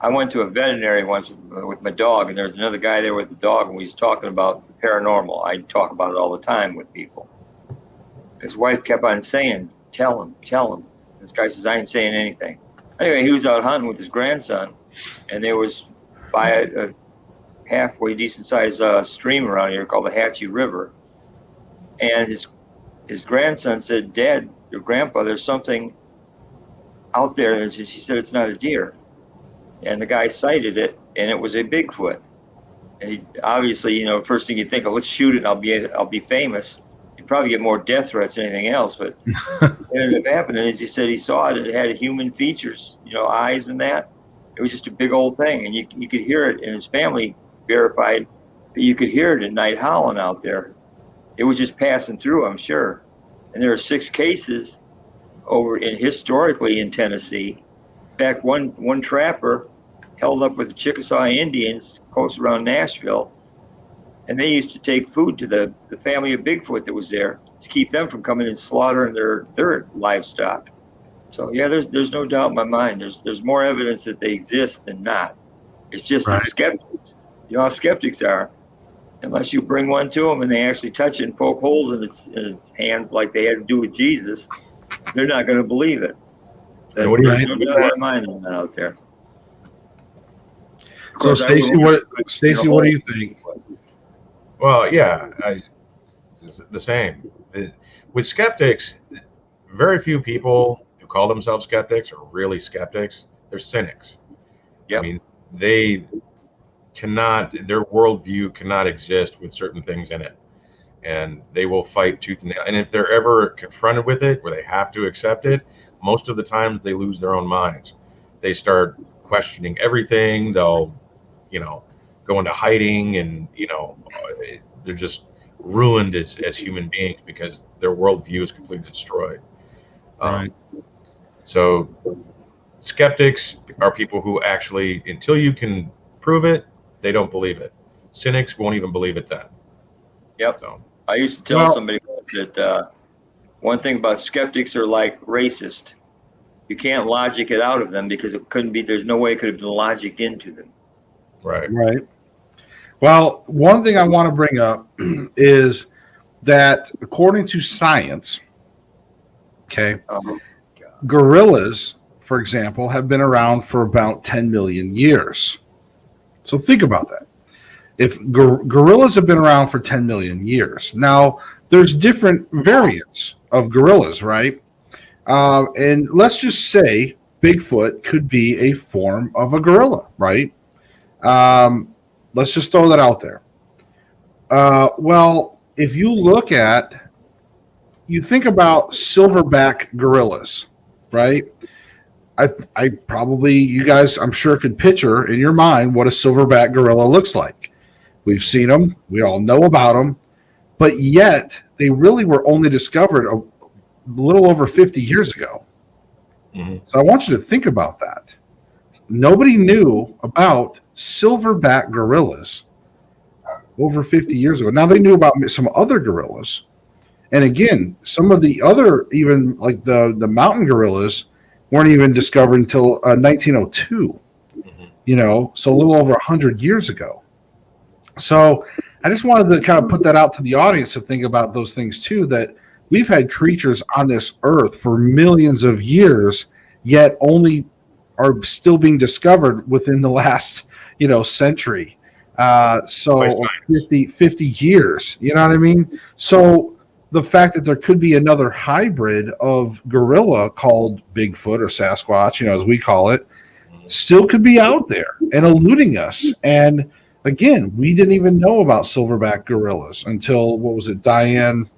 I went to a veterinary once with my dog, and there was another guy there with the dog, and we was talking about the paranormal. I talk about it all the time with people. His wife kept on saying, tell him. This guy says, I ain't saying anything. Anyway, he was out hunting with his grandson, and there was by a halfway decent-sized stream around here called the Hatchie River. And his grandson said, "Dad, your grandpa, there's something out there." And he said, "It's not a deer." And the guy cited it, and it was a Bigfoot. And he, obviously, you know, first thing you think, "Oh, let's shoot it, and I'll be famous." You'd probably get more death threats than anything else. But what ended up happening is he said he saw it. It had human features, you know, eyes and that. It was just a big old thing, and you could hear it. And his family verified that you could hear it at night howling out there. It was just passing through, I'm sure. And there are 6 cases historically in Tennessee. In fact, one trapper held up with the Chickasaw Indians close around Nashville, and they used to take food to the family of Bigfoot that was there to keep them from coming and slaughtering their livestock. So yeah, there's no doubt in my mind. There's more evidence that they exist than not. It's just Right. they're skeptics. You know how skeptics are. Unless you bring one to them and they actually touch it and poke holes in its hands like they had to do with Jesus, they're not going to believe it. And what do you There's think no doubt in my mind on that out there. Of So, course, Stacy, what do you think? Well, yeah, it's the same. With skeptics, very few people who call themselves skeptics are really skeptics. They're cynics. Yep. I mean, they cannot, their worldview cannot exist with certain things in it. And they will fight tooth and nail. And if they're ever confronted with it, where they have to accept it, most of the times they lose their own minds. They start questioning everything. They'll, you know, go into hiding, and, you know, they're just ruined as human beings because their worldview is completely destroyed. Right. So skeptics are people who actually, until you can prove it, they don't believe it. Cynics won't even believe it then. Yep. So I used to tell somebody once that one thing about skeptics are like racist. You can't logic it out of them because it couldn't be. There's no way it could have been logic into them. right. Right. Well, one thing I want to bring up is that according to science, okay, gorillas, for example, have been around for about 10 million years. So think about that. If gorillas have been around for 10 million years, now there's different variants of gorillas, right? And let's just say Bigfoot could be a form of a gorilla, right? Let's just throw that out there. Well, if you think about silverback gorillas, right? I probably, you guys, I'm sure, could picture in your mind what a silverback gorilla looks like. We've seen them. We all know about them. But yet, they really were only discovered a little over 50 years ago. Mm-hmm. So I want you to think about that. Nobody knew about silverback gorillas over 50 years ago. Now they knew about some other gorillas. And again, some of the other, even like the mountain gorillas, weren't even discovered until 1902. Mm-hmm. You know, so a little over 100 years ago. So I just wanted to kind of put that out to the audience to think about those things too, that we've had creatures on this earth for millions of years, yet only are still being discovered within the last, century. So 50 years, you know what I mean? So the fact that there could be another hybrid of gorilla called Bigfoot or Sasquatch, as we call it, still could be out there and eluding us. And again, we didn't even know about silverback gorillas until, what was it, Diane,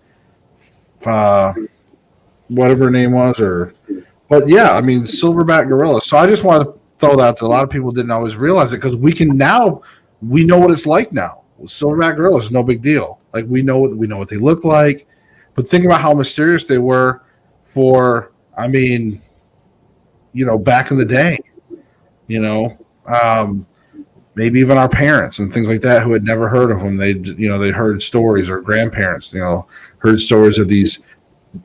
whatever her name was, but yeah, I mean, silverback gorilla. So I just want to throw that out there. A lot of people didn't always realize it, because we know what it's like now. Silverback gorillas, no big deal. Like we know what they look like, but think about how mysterious they were for, back in the day, maybe even our parents and things like that who had never heard of them. They heard stories, or grandparents, heard stories of these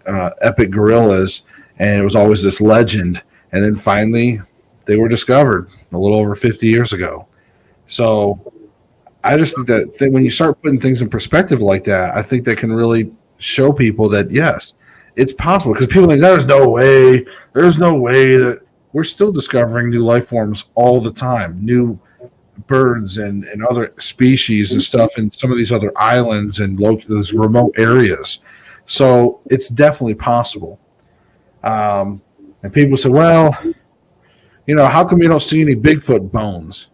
epic gorillas, and it was always this legend. And then finally they were discovered a little over 50 years ago. So I just think that when you start putting things in perspective like that, I think that can really show people that, yes, it's possible. Because people think there's no way that we're still discovering new life forms all the time, new birds and other species and stuff in some of these other islands and those remote areas. So it's definitely possible. And people say, well, how come you don't see any Bigfoot bones?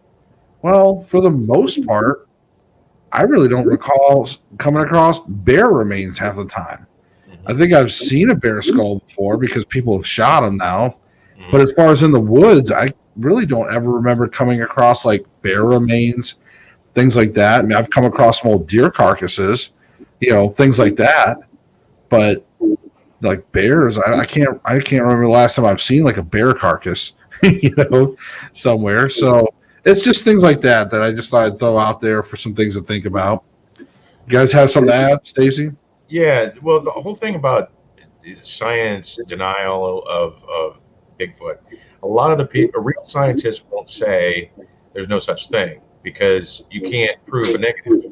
Well, for the most part, I really don't recall coming across bear remains half the time. I think I've seen a bear skull before because people have shot them now. But as far as in the woods, I really don't ever remember coming across like bear remains, things like that. I mean, I've come across some old deer carcasses, things like that. But like bears, I can't remember the last time I've seen like a bear carcass, somewhere. So it's just things like that I just thought I'd throw out there for some things to think about. You guys have something to add, Stacy? Yeah, well, the whole thing about science denial of Bigfoot, a lot of the people, real scientists won't say there's no such thing because you can't prove a negative.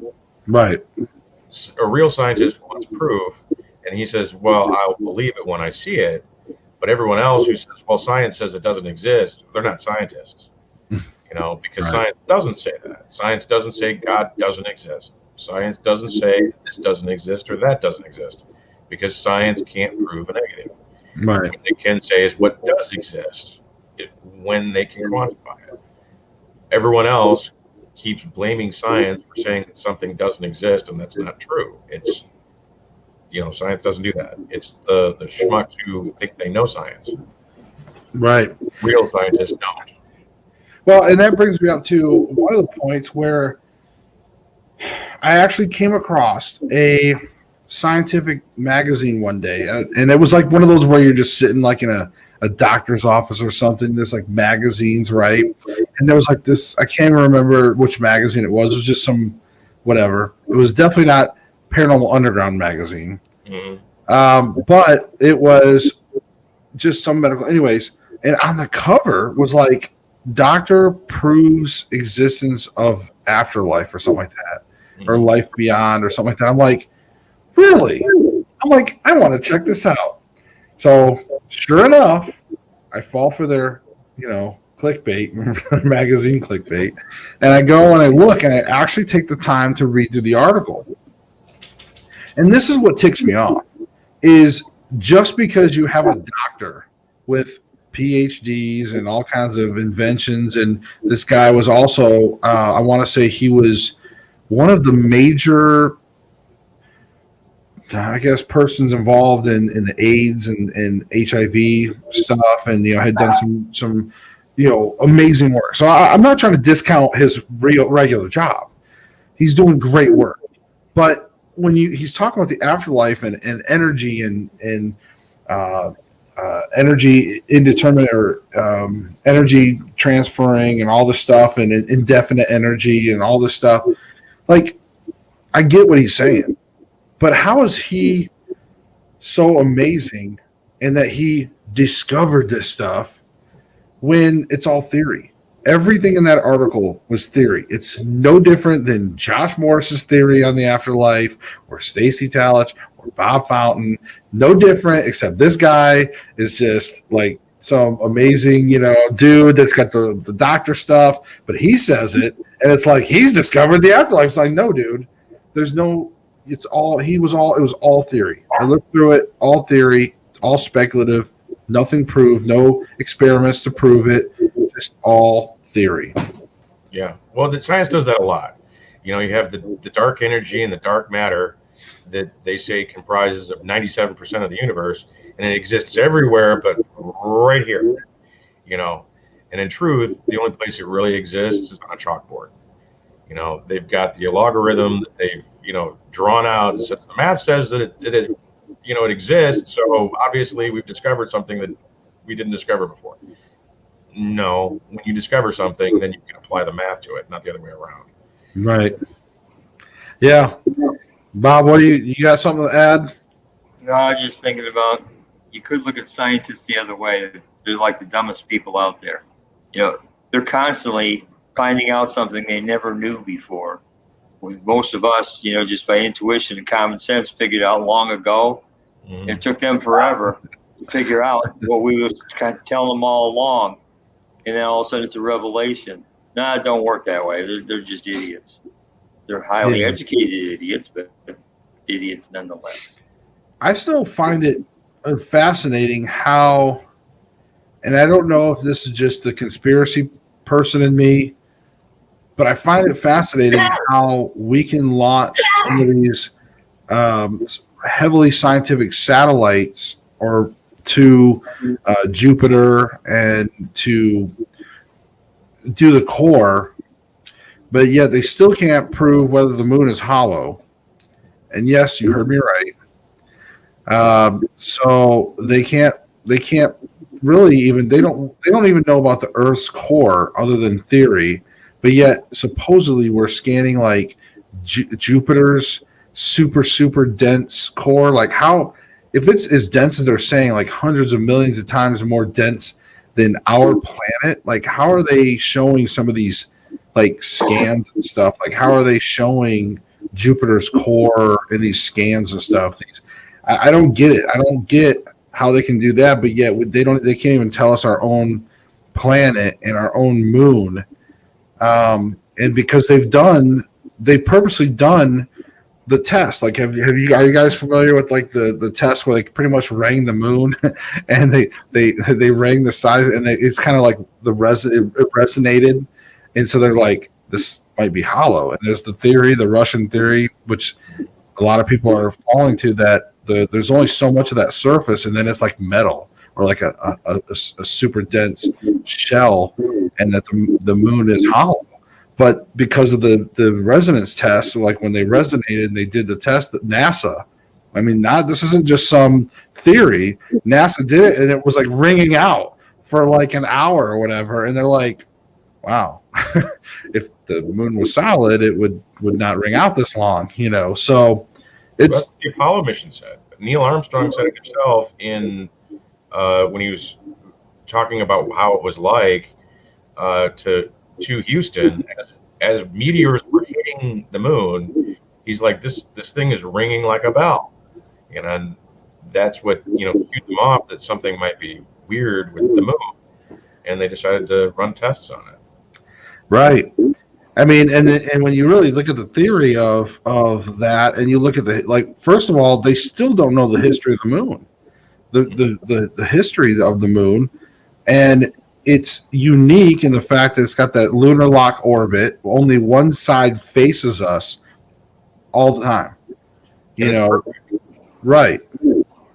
Right. A real scientist wants proof, and he says, well, I'll believe it when I see it. But everyone else who says, well, science says it doesn't exist, they're not scientists. Because Science doesn't say that. Science doesn't say God doesn't exist. Science doesn't say this doesn't exist or that doesn't exist, because science can't prove a negative. Right. What they can say is what does exist when they can quantify it. Everyone else keeps blaming science for saying that something doesn't exist, and that's not true. It's, science doesn't do that. It's the schmucks who think they know science. Right. Real scientists don't. Well, and that brings me up to one of the points where I actually came across a scientific magazine one day, and it was like one of those where you're just sitting like in a doctor's office or something. There's like magazines, right? And there was like this, I can't remember which magazine it was. It was just some whatever. It was definitely not Paranormal Underground magazine. Mm-hmm. But it was just some medical. Anyways, and on the cover was like, doctor proves existence of afterlife or something like that, or life beyond or something like that. I'm like, really? I'm like, I want to check this out. So sure enough, I fall for their, clickbait, magazine clickbait. And I go and I look and I actually take the time to read through the article. And this is what ticks me off, is just because you have a doctor with PhDs and all kinds of inventions, and this guy was also, I want to say he was one of the major, I guess, persons involved in the AIDS and HIV stuff, and had done some amazing work. So I'm not trying to discount his regular job. He's doing great work, but when he's talking about the afterlife and energy and energy indeterminate or energy transferring and all this stuff and indefinite energy and all this stuff, like, I get what he's saying, but how is he so amazing in that he discovered this stuff when it's all theory? Everything in that article was theory. It's no different than Josh Morris's theory on the afterlife, or Stacy Talich, or Bob Fountain. No different, except this guy is just like some amazing, dude that's got the doctor stuff, but he says it, and it's like he's discovered the afterlife. It's like, no, dude, there's no. It was all theory. I looked through it, all theory, all speculative, nothing proved, no experiments to prove it, just all theory. Yeah, well, the science does that a lot. You have the dark energy and the dark matter that they say comprises of 97% of the universe, and it exists everywhere but right here. And in truth, the only place it really exists is on a chalkboard. They've got the logarithm that they've drawn out. The math says that it exists, so obviously we've discovered something that we didn't discover before. No, when you discover something, then you can apply the math to it, not the other way around. Right. Yeah. Bob, what do you got something to add? No, I was just thinking about, you could look at scientists the other way. They're like the dumbest people out there. They're constantly finding out something they never knew before. Most of us, just by intuition and common sense, figured out long ago. Mm-hmm. It took them forever to figure out what we was kind of telling them all along. And then all of a sudden it's a revelation. No, it don't work that way. They're just idiots. They're highly educated idiots, but idiots nonetheless. I still find it fascinating how, and I don't know if this is just the conspiracy person in me, but I find it fascinating how we can launch some of these heavily scientific satellites or to Jupiter and to do the core, but yet they still can't prove whether the moon is hollow. And yes, you heard me right. So they can't really even they don't even know about the Earth's core other than theory. But yet supposedly we're scanning like Jupiter's super dense core. Like how if it's as dense as they're saying, like hundreds of millions of times more dense than our planet, like how are they showing some of these like scans and stuff? Like how are they showing Jupiter's core in these scans and stuff? I don't get it. I don't get how they can do that, but yet they can't even tell us our own planet and our own moon. And because they purposely done the test. Like, are you guys familiar with like the test where they pretty much rang the moon and they rang the size and it's kind of like it resonated. And so they're like, this might be hollow. And there's the Russian theory, which a lot of people are falling to, that there's only so much of that surface. And then it's like metal or like a super dense shell, and that the moon is hollow. But because of the resonance test, like when they resonated and they did the test that NASA, I mean, this isn't just some theory. NASA did it, and it was like ringing out for like an hour or whatever. And they're like, wow, if the moon was solid, it would not ring out this long, you know? So it's what the Apollo mission said. Neil Armstrong said it himself when he was talking about how it was like to Houston as meteors were hitting the moon. He's like, this thing is ringing like a bell, and that's what cued them off that something might be weird with the moon, and they decided to run tests on it. Right. I mean, and when you really look at the theory of that, and you look at first of all, they still don't know the history of the moon, the history of the moon, and it's unique in the fact that it's got that lunar lock orbit. Only one side faces us all the time, right?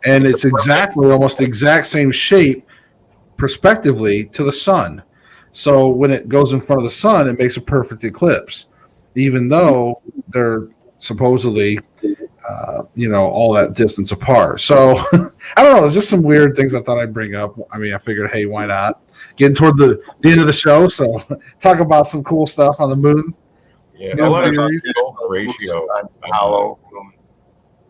And it's exactly almost the exact same shape, prospectively, to the sun. So when it goes in front of the sun, it makes a perfect eclipse, even though they're supposedly, all that distance apart. So I don't know. There's just some weird things I thought I'd bring up. I mean, I figured, hey, why not? Getting toward the end of the show, so talk about some cool stuff on the moon. Yeah, a lot of ratio. Hollow.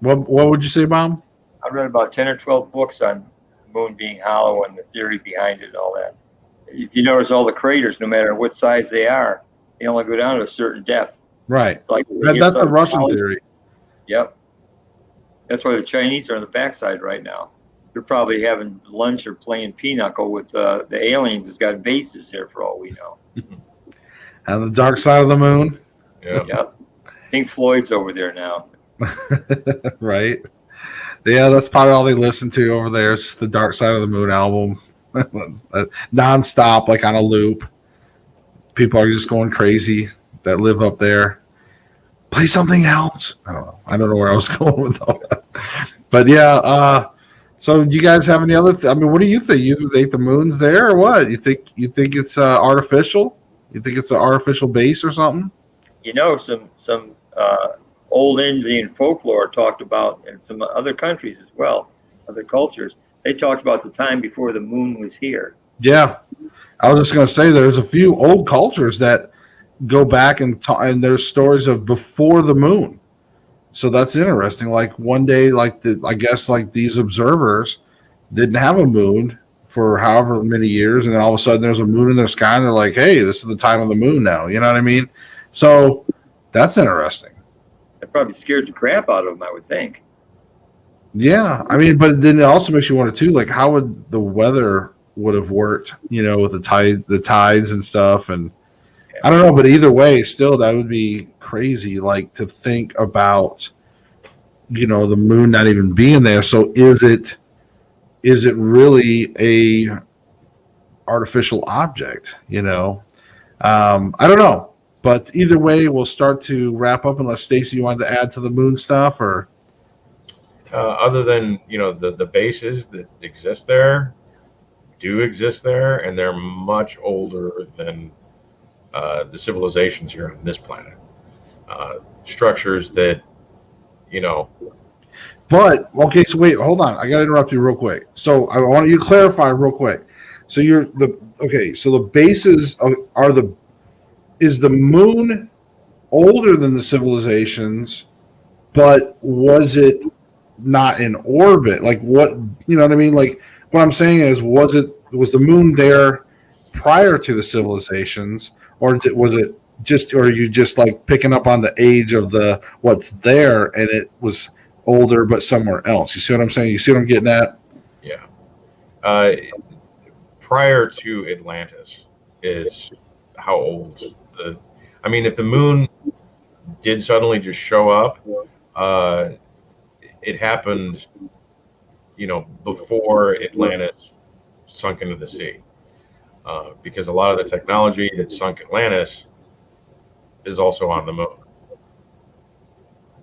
What would you say, Bob? I read about 10 or 12 books on the moon being hollow and the theory behind it and all that. If you notice all the craters, no matter what size they are, they only go down to a certain depth. Right. Like that's the Russian theory. Yep. That's why the Chinese are on the backside right now. They're probably having lunch or playing pinochle with the aliens that's got bases there for all we know. On the dark side of the moon. Yeah. Yep. Pink Floyd's over there now. Right. Yeah, that's probably all they listen to over there. It's just the Dark Side of the Moon album. Non-stop, like on a loop. People are just going crazy that live up there. Play something else. I don't know where I was going with all that. But yeah, so you guys have any other what do you think? You think the moon's there or what? You think it's artificial? You think it's an artificial base or something? Some old Indian folklore talked about, and some other countries as well, other cultures, they talked about the time before the moon was here. Yeah. I was just going to say there's a few old cultures that go back and there's stories of before the moon. So that's interesting. Like one day, I guess these observers didn't have a moon for however many years. And then all of a sudden there's a moon in the sky and they're like, hey, this is the time of the moon now. You know what I mean? So that's interesting. That probably scared the crap out of them, I would think. Yeah. I mean, but then it also makes you wonder too, like how would the weather would have worked, with the tides and stuff. And I don't know, but either way, still that would be crazy. Like to think about, the moon not even being there. So is it really a artificial object? I don't know. But either way, we'll start to wrap up. Unless Stacy, you wanted to add to the moon stuff, or other than the bases that exist there do exist there, and they're much older than the civilizations here on this planet. Structures that But okay, so wait, hold on. I gotta interrupt you real quick. So I want you to clarify real quick. So so the bases are is the moon older than the civilizations, but was it not in orbit? Like what you know what I mean? Like what I'm saying is was the moon there prior to the civilizations, or was it just, or are you just like picking up on the age of the what's there and it was older but somewhere else? You see what I'm saying? You see what I'm getting at? Yeah. Prior to Atlantis is how old if the moon did suddenly just show up, it happened, before Atlantis sunk into the sea. Because a lot of the technology that sunk Atlantis is also on the moon.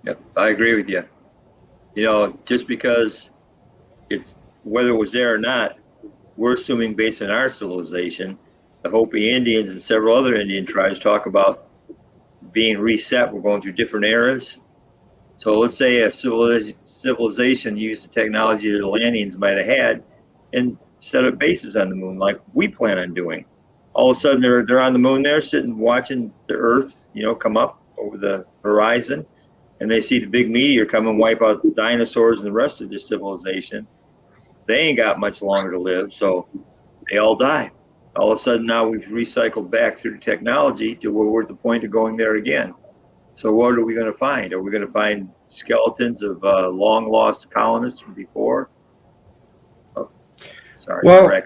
Yep, I agree with you. Just because it's whether it was there or not, we're assuming based on our civilization, the Hopi Indians and several other Indian tribes talk about being reset. We're going through different eras. So let's say a civilization used the technology that the Atlanteans might have had and set up bases on the moon like we plan on doing. All of a sudden they're on the moon there sitting watching the Earth, come up over the horizon, and they see the big meteor come and wipe out the dinosaurs and the rest of the civilization. They ain't got much longer to live, so they all die. All of a sudden now we've recycled back through the technology to where we're at the point of going there again. So what are we going to find? Are we going to find skeletons of long lost colonists from before? Oh, sorry. Well,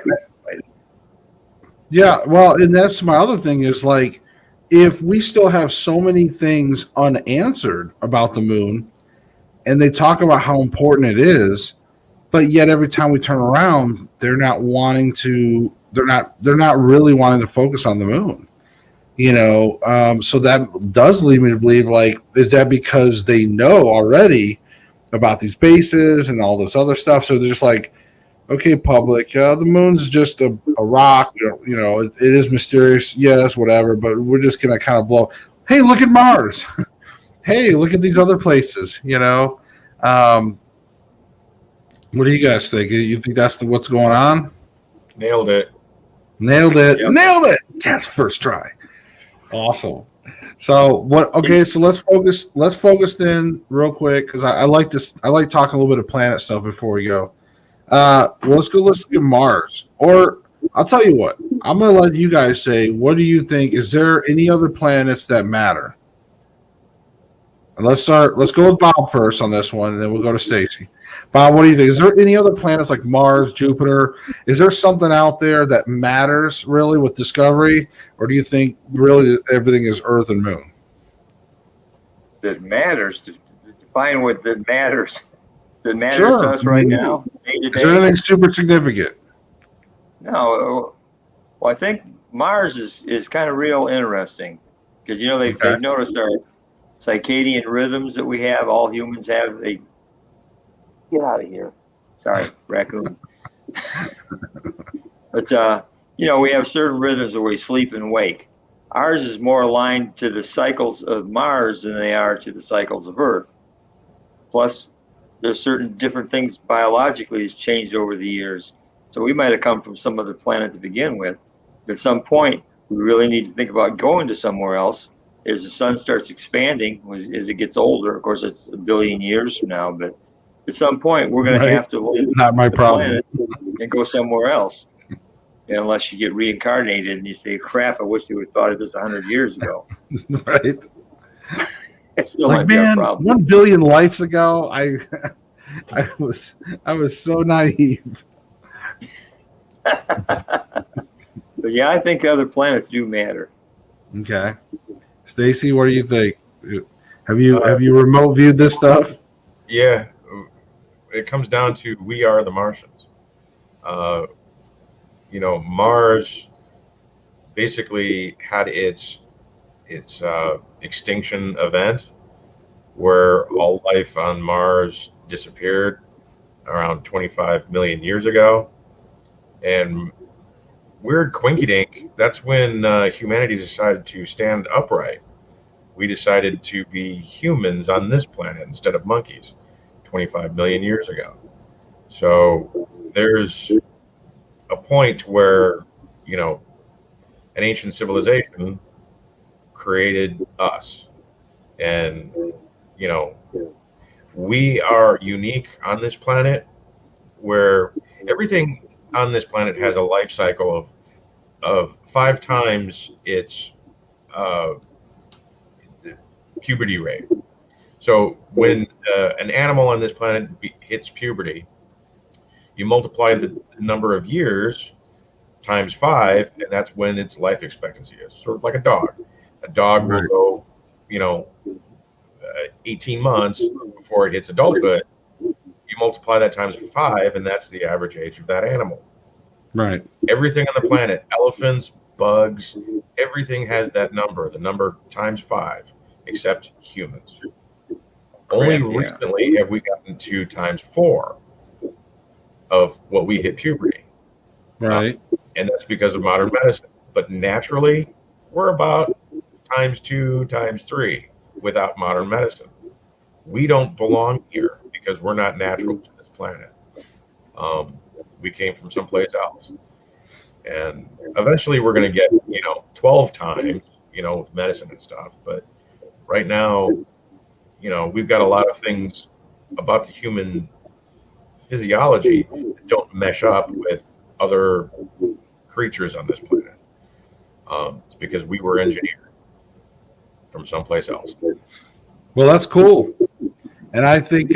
yeah, well, and that's my other thing is like, if we still have so many things unanswered about the moon, and they talk about how important it is, but yet every time we turn around, they're not really wanting to focus on the moon. So that does lead me to believe, like, is that because they know already about these bases and all this other stuff? So they're just like, okay, public, the moon's just a rock. It is mysterious, yes, whatever, but we're just going to kind of blow. Hey, look at Mars. Hey, look at these other places, what do you guys think? You think that's what's going on? Nailed it. Yep. Nailed it. Yes, first try. Awesome. So what? Okay, so let's focus then real quick, because I like this. I like talking a little bit of planet stuff before we go. Let's look at Mars. Or I'll tell you what. I'm going to let you guys say, what do you think? Is there any other planets that matter? And let's go with Bob first on this one, and then we'll go to Stacy. Bob, what do you think? Is there any other planets like Mars, Jupiter? Is there something out there that matters really with discovery? Or do you think really everything is Earth and Moon? That matters. To define what that matters. That matters Sure. to us right now, day to Is there day. anything super significant? No. Well, I think Mars is kind of real interesting because they've noticed our circadian rhythms that we have. All humans have. They get out of here. Sorry, raccoon. But we have certain rhythms where we sleep and wake. Ours is more aligned to the cycles of Mars than they are to the cycles of Earth. Plus, there's certain different things biologically has changed over the years. So we might have come from some other planet to begin with. But at some point, we really need to think about going to somewhere else as the sun starts expanding, as it gets older. Of course, it's a billion years from now, but at some point, we're going to have to leave Not my the problem. planet and go somewhere else. Unless you get reincarnated and you say, crap, I wish they would have thought of this 100 years ago. Right? It still Like, might be a man, problem. 1 billion lives ago, I was so naive. But yeah, I think other planets do matter. Okay. Stacy, what do you think? Have you remote viewed this stuff? Yeah, it comes down to we are the Martians. Uh, Mars basically had its extinction event where all life on Mars disappeared around 25 million years ago. And weird quinky dink, that's when humanity decided to stand upright. We decided to be humans on this planet instead of monkeys 25 million years ago. So there's a point where, an ancient civilization created us. And, we are unique on this planet where everything on this planet has a life cycle of 5 times its uh, puberty rate. So when an animal on this planet hits puberty, you multiply the number of years times 5, and that's when its life expectancy is. Sort of like a dog. A dog will go, 18 months before it hits adulthood. You multiply that times 5, and that's the average age of that animal. Right. Everything on the planet, elephants, bugs, everything has that number, the number times 5, except humans. Only recently have we gotten to times 4 of what we hit puberty. Right. And that's because of modern medicine. But naturally, we're about times 2, times 3 without modern medicine. We don't belong here because we're not natural to this planet. We came from someplace else. And eventually we're going to get, 12 times, with medicine and stuff. But right now, we've got a lot of things about the human physiology that don't mesh up with other creatures on this planet. It's because we were engineered from someplace else. Well, that's cool. And I think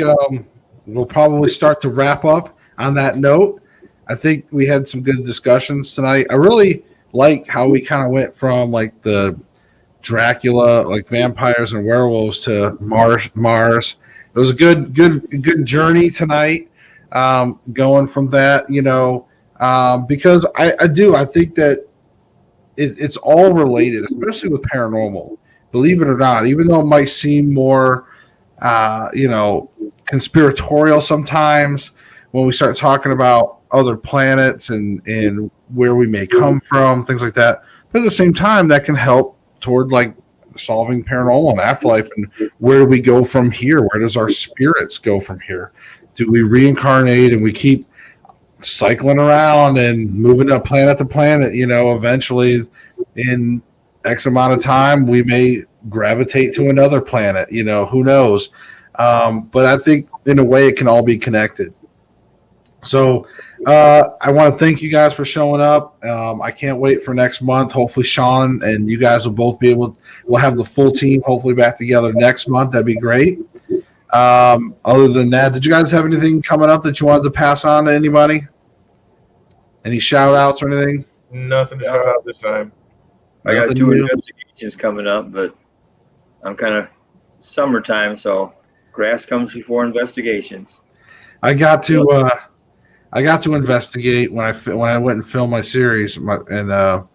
we'll probably start to wrap up on that note. I think we had some good discussions tonight. I really like how we kind of went from like the Dracula, like vampires and werewolves, to Mars. It was a good journey tonight. Going from that, because I think that it's all related, especially with paranormal. Believe it or not, even though it might seem more, conspiratorial sometimes when we start talking about other planets and where we may come from, things like that. But at the same time, that can help toward like solving paranormal and afterlife, and where do we go from here? Where does our spirits go from here? Do we reincarnate and we keep cycling around and moving up planet to planet? Eventually in X amount of time, we may gravitate to another planet. Who knows? But I think in a way it can all be connected. So I want to thank you guys for showing up. I can't wait for next month. Hopefully Sean and you guys will both be we'll have the full team hopefully back together next month. That'd be great. Other than that, did you guys have anything coming up that you wanted to pass on to anybody? Any shout outs or anything? Nothing to shout out this time. I got 2 investigations coming up, but I'm kind of summertime, so grass comes before investigations. I got to investigate when I went and filmed my series, and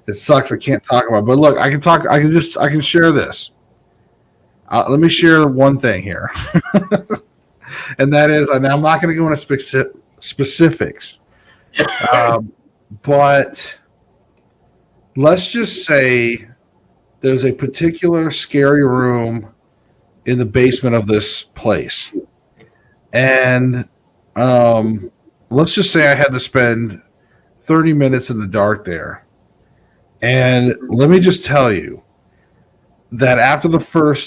it sucks I can't talk about it. But look, I can talk. I can share this. Let me share one thing here, and that is, and I'm not going to go into specifics, but let's just say there's a particular scary room in the basement of this place, and let's just say I had to spend 30 minutes in the dark there. And let me just tell you that after before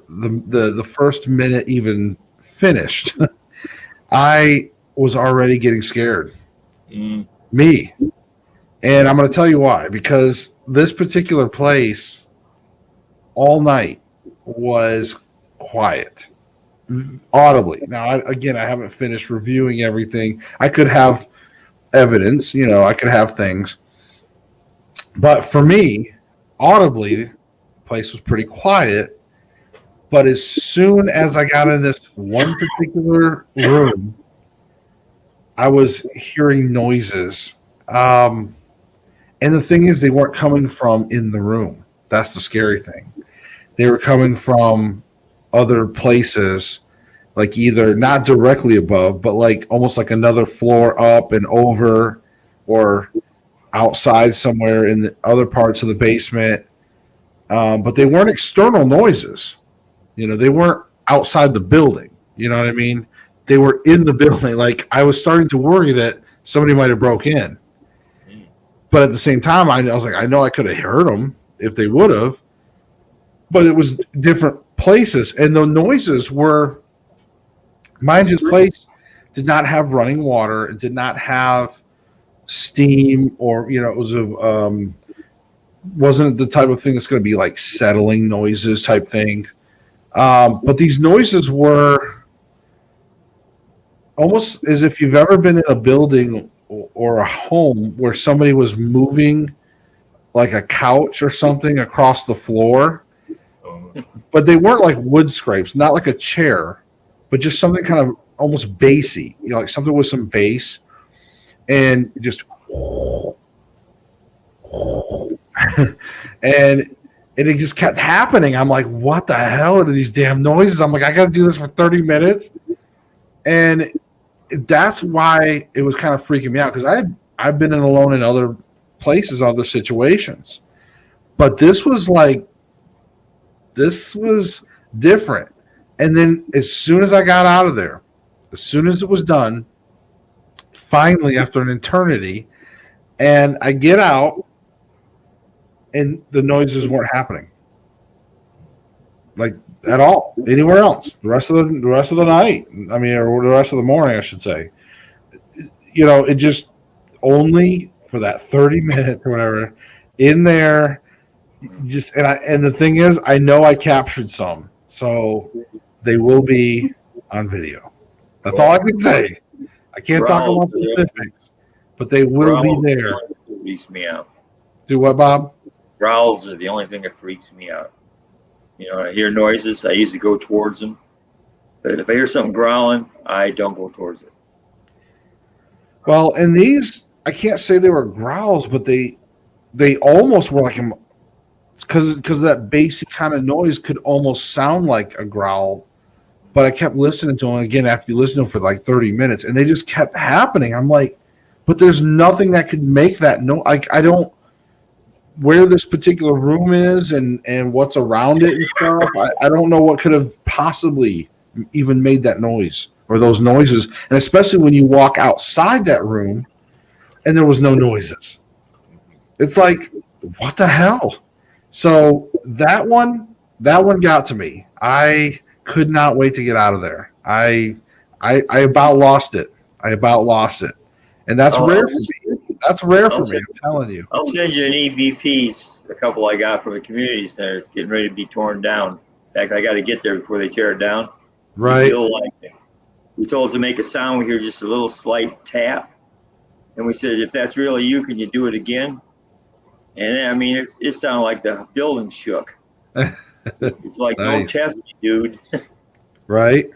the first minute even finished, I was already getting scared. Me. And I'm going to tell you why. Because this particular place all night was quiet. Audibly. Now, I haven't finished reviewing everything. I could have evidence, I could have things. But for me, audibly, the place was pretty quiet. But as soon as I got in this one particular room, I was hearing noises. And the thing is, they weren't coming from in the room. That's the scary thing. They were coming from other places, like either not directly above, but like almost like another floor up and over, or outside somewhere in the other parts of the basement. But they weren't external noises. They weren't outside the building. You know what I mean? They were in the building. Like, I was starting to worry that somebody might have broke in. But at the same time, I was like, I know I could have heard them if they would have. But it was different places. And the noises were, mind you, this place did not have running water. It did not have steam, or, it was wasn't the type of thing that's going to be like settling noises type thing. But these noises were almost as if you've ever been in a building or a home where somebody was moving like a couch or something across the floor, but they weren't like wood scrapes, not like a chair, but just something kind of almost bassy, like something with some bass, and just and it just kept happening. I'm like, what the hell are these damn noises? I'm like, I got to do this for 30 minutes. And that's why it was kind of freaking me out, because I've been alone in other places, other situations. But this was different. And then as soon as I got out of there, as soon as it was done, finally, after an eternity, and I get out, and the noises weren't happening, like at all, anywhere else. The rest of the night, I mean, or the rest of the morning, I should say. It just only for that 30 minutes or whatever in there. And the thing is, I know I captured some, so they will be on video. That's all I can say. I can't talk about specifics, but they will be there. Freaks me out. Do what, Bob? Growls are the only thing that freaks me out. I hear noises, I usually go towards them. But if I hear something growling, I don't go towards it. Well, and these, I can't say they were growls, but they almost were like, because that bassy kind of noise could almost sound like a growl. But I kept listening to them again after you listen to them for like 30 minutes, and they just kept happening. I'm like, but there's nothing that could make that noise. I don't, where this particular room is and what's around it and stuff, I don't know what could have possibly even made that noise or those noises. And especially when you walk outside that room and there was no noises. It's like, what the hell? So that one got to me. I could not wait to get out of there. I about lost it. And that's rare for me. That's rare for me, I'm telling you. I'll send you an EVPs, a couple I got from the community center. It's getting ready to be torn down. In fact, I got to get there before they tear it down. Right. We told to make a sound. We hear just a little slight tap. And we said, if that's really you, can you do it again? And I mean, it sounded like the building shook. It's like, nice. Don't test me, dude. Right.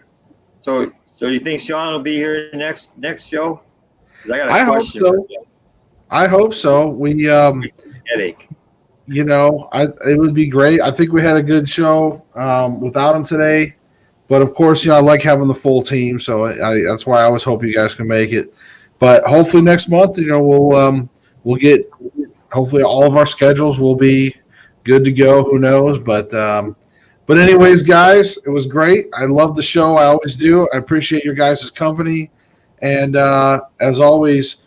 So do you think Sean will be here next show? I hope so. I hope so. We headache. It would be great. I think we had a good show without him today, but of course, I like having the full team, so that's why I always hope you guys can make it. But hopefully next month, we'll get. Hopefully, all of our schedules will be good to go. Who knows? But anyways, guys, it was great. I love the show. I always do. I appreciate your guys' company. And as always,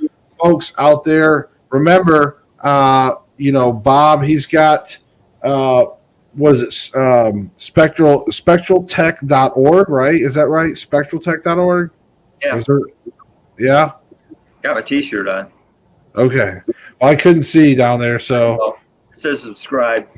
folks out there, remember, Bob, he's got, what is it, spectraltech.org, right? Is that right? Spectraltech.org? Yeah. Yeah? Got my T-shirt on. Okay. Well, I couldn't see down there, so. Well, it says subscribe.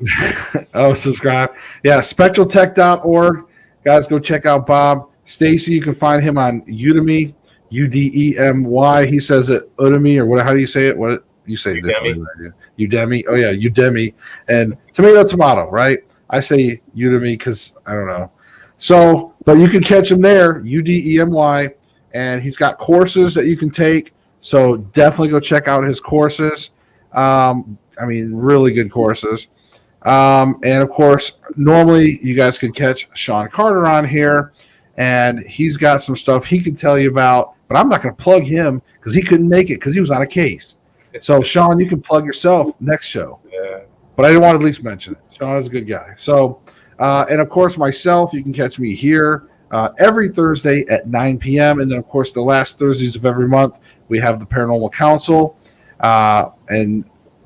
Oh, subscribe. Yeah, spectraltech.org. Guys, go check out Bob. Stacy, you can find him on Udemy. Udemy. He says it Udemy, or what? How do you say it? What? You say it Udemy. differently. Right? Udemy. Oh yeah, Udemy. And tomato, right? I say Udemy because I don't know. So, but you can catch him there, Udemy, and he's got courses that you can take. So definitely go check out his courses. I mean, really good courses. And of course, normally you guys could catch Sean Carter on here, and he's got some stuff he can tell you about. But I'm not going to plug him because he couldn't make it because he was on a case. So, Sean, you can plug yourself next show. Yeah. But I didn't want to at least mention it. Sean is a good guy. So, and of course, myself, you can catch me here every Thursday at 9 p.m. And then, of course, the last Thursdays of every month, we have the Paranormal Council. And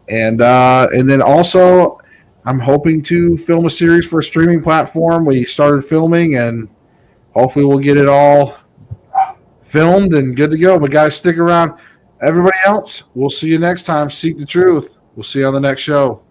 then also, I'm hoping to film a series for a streaming platform. We started filming, and hopefully we'll get it all filmed and good to go. But guys, stick around. Everybody else, we'll see you next time. Seek the truth. We'll see you on the next show.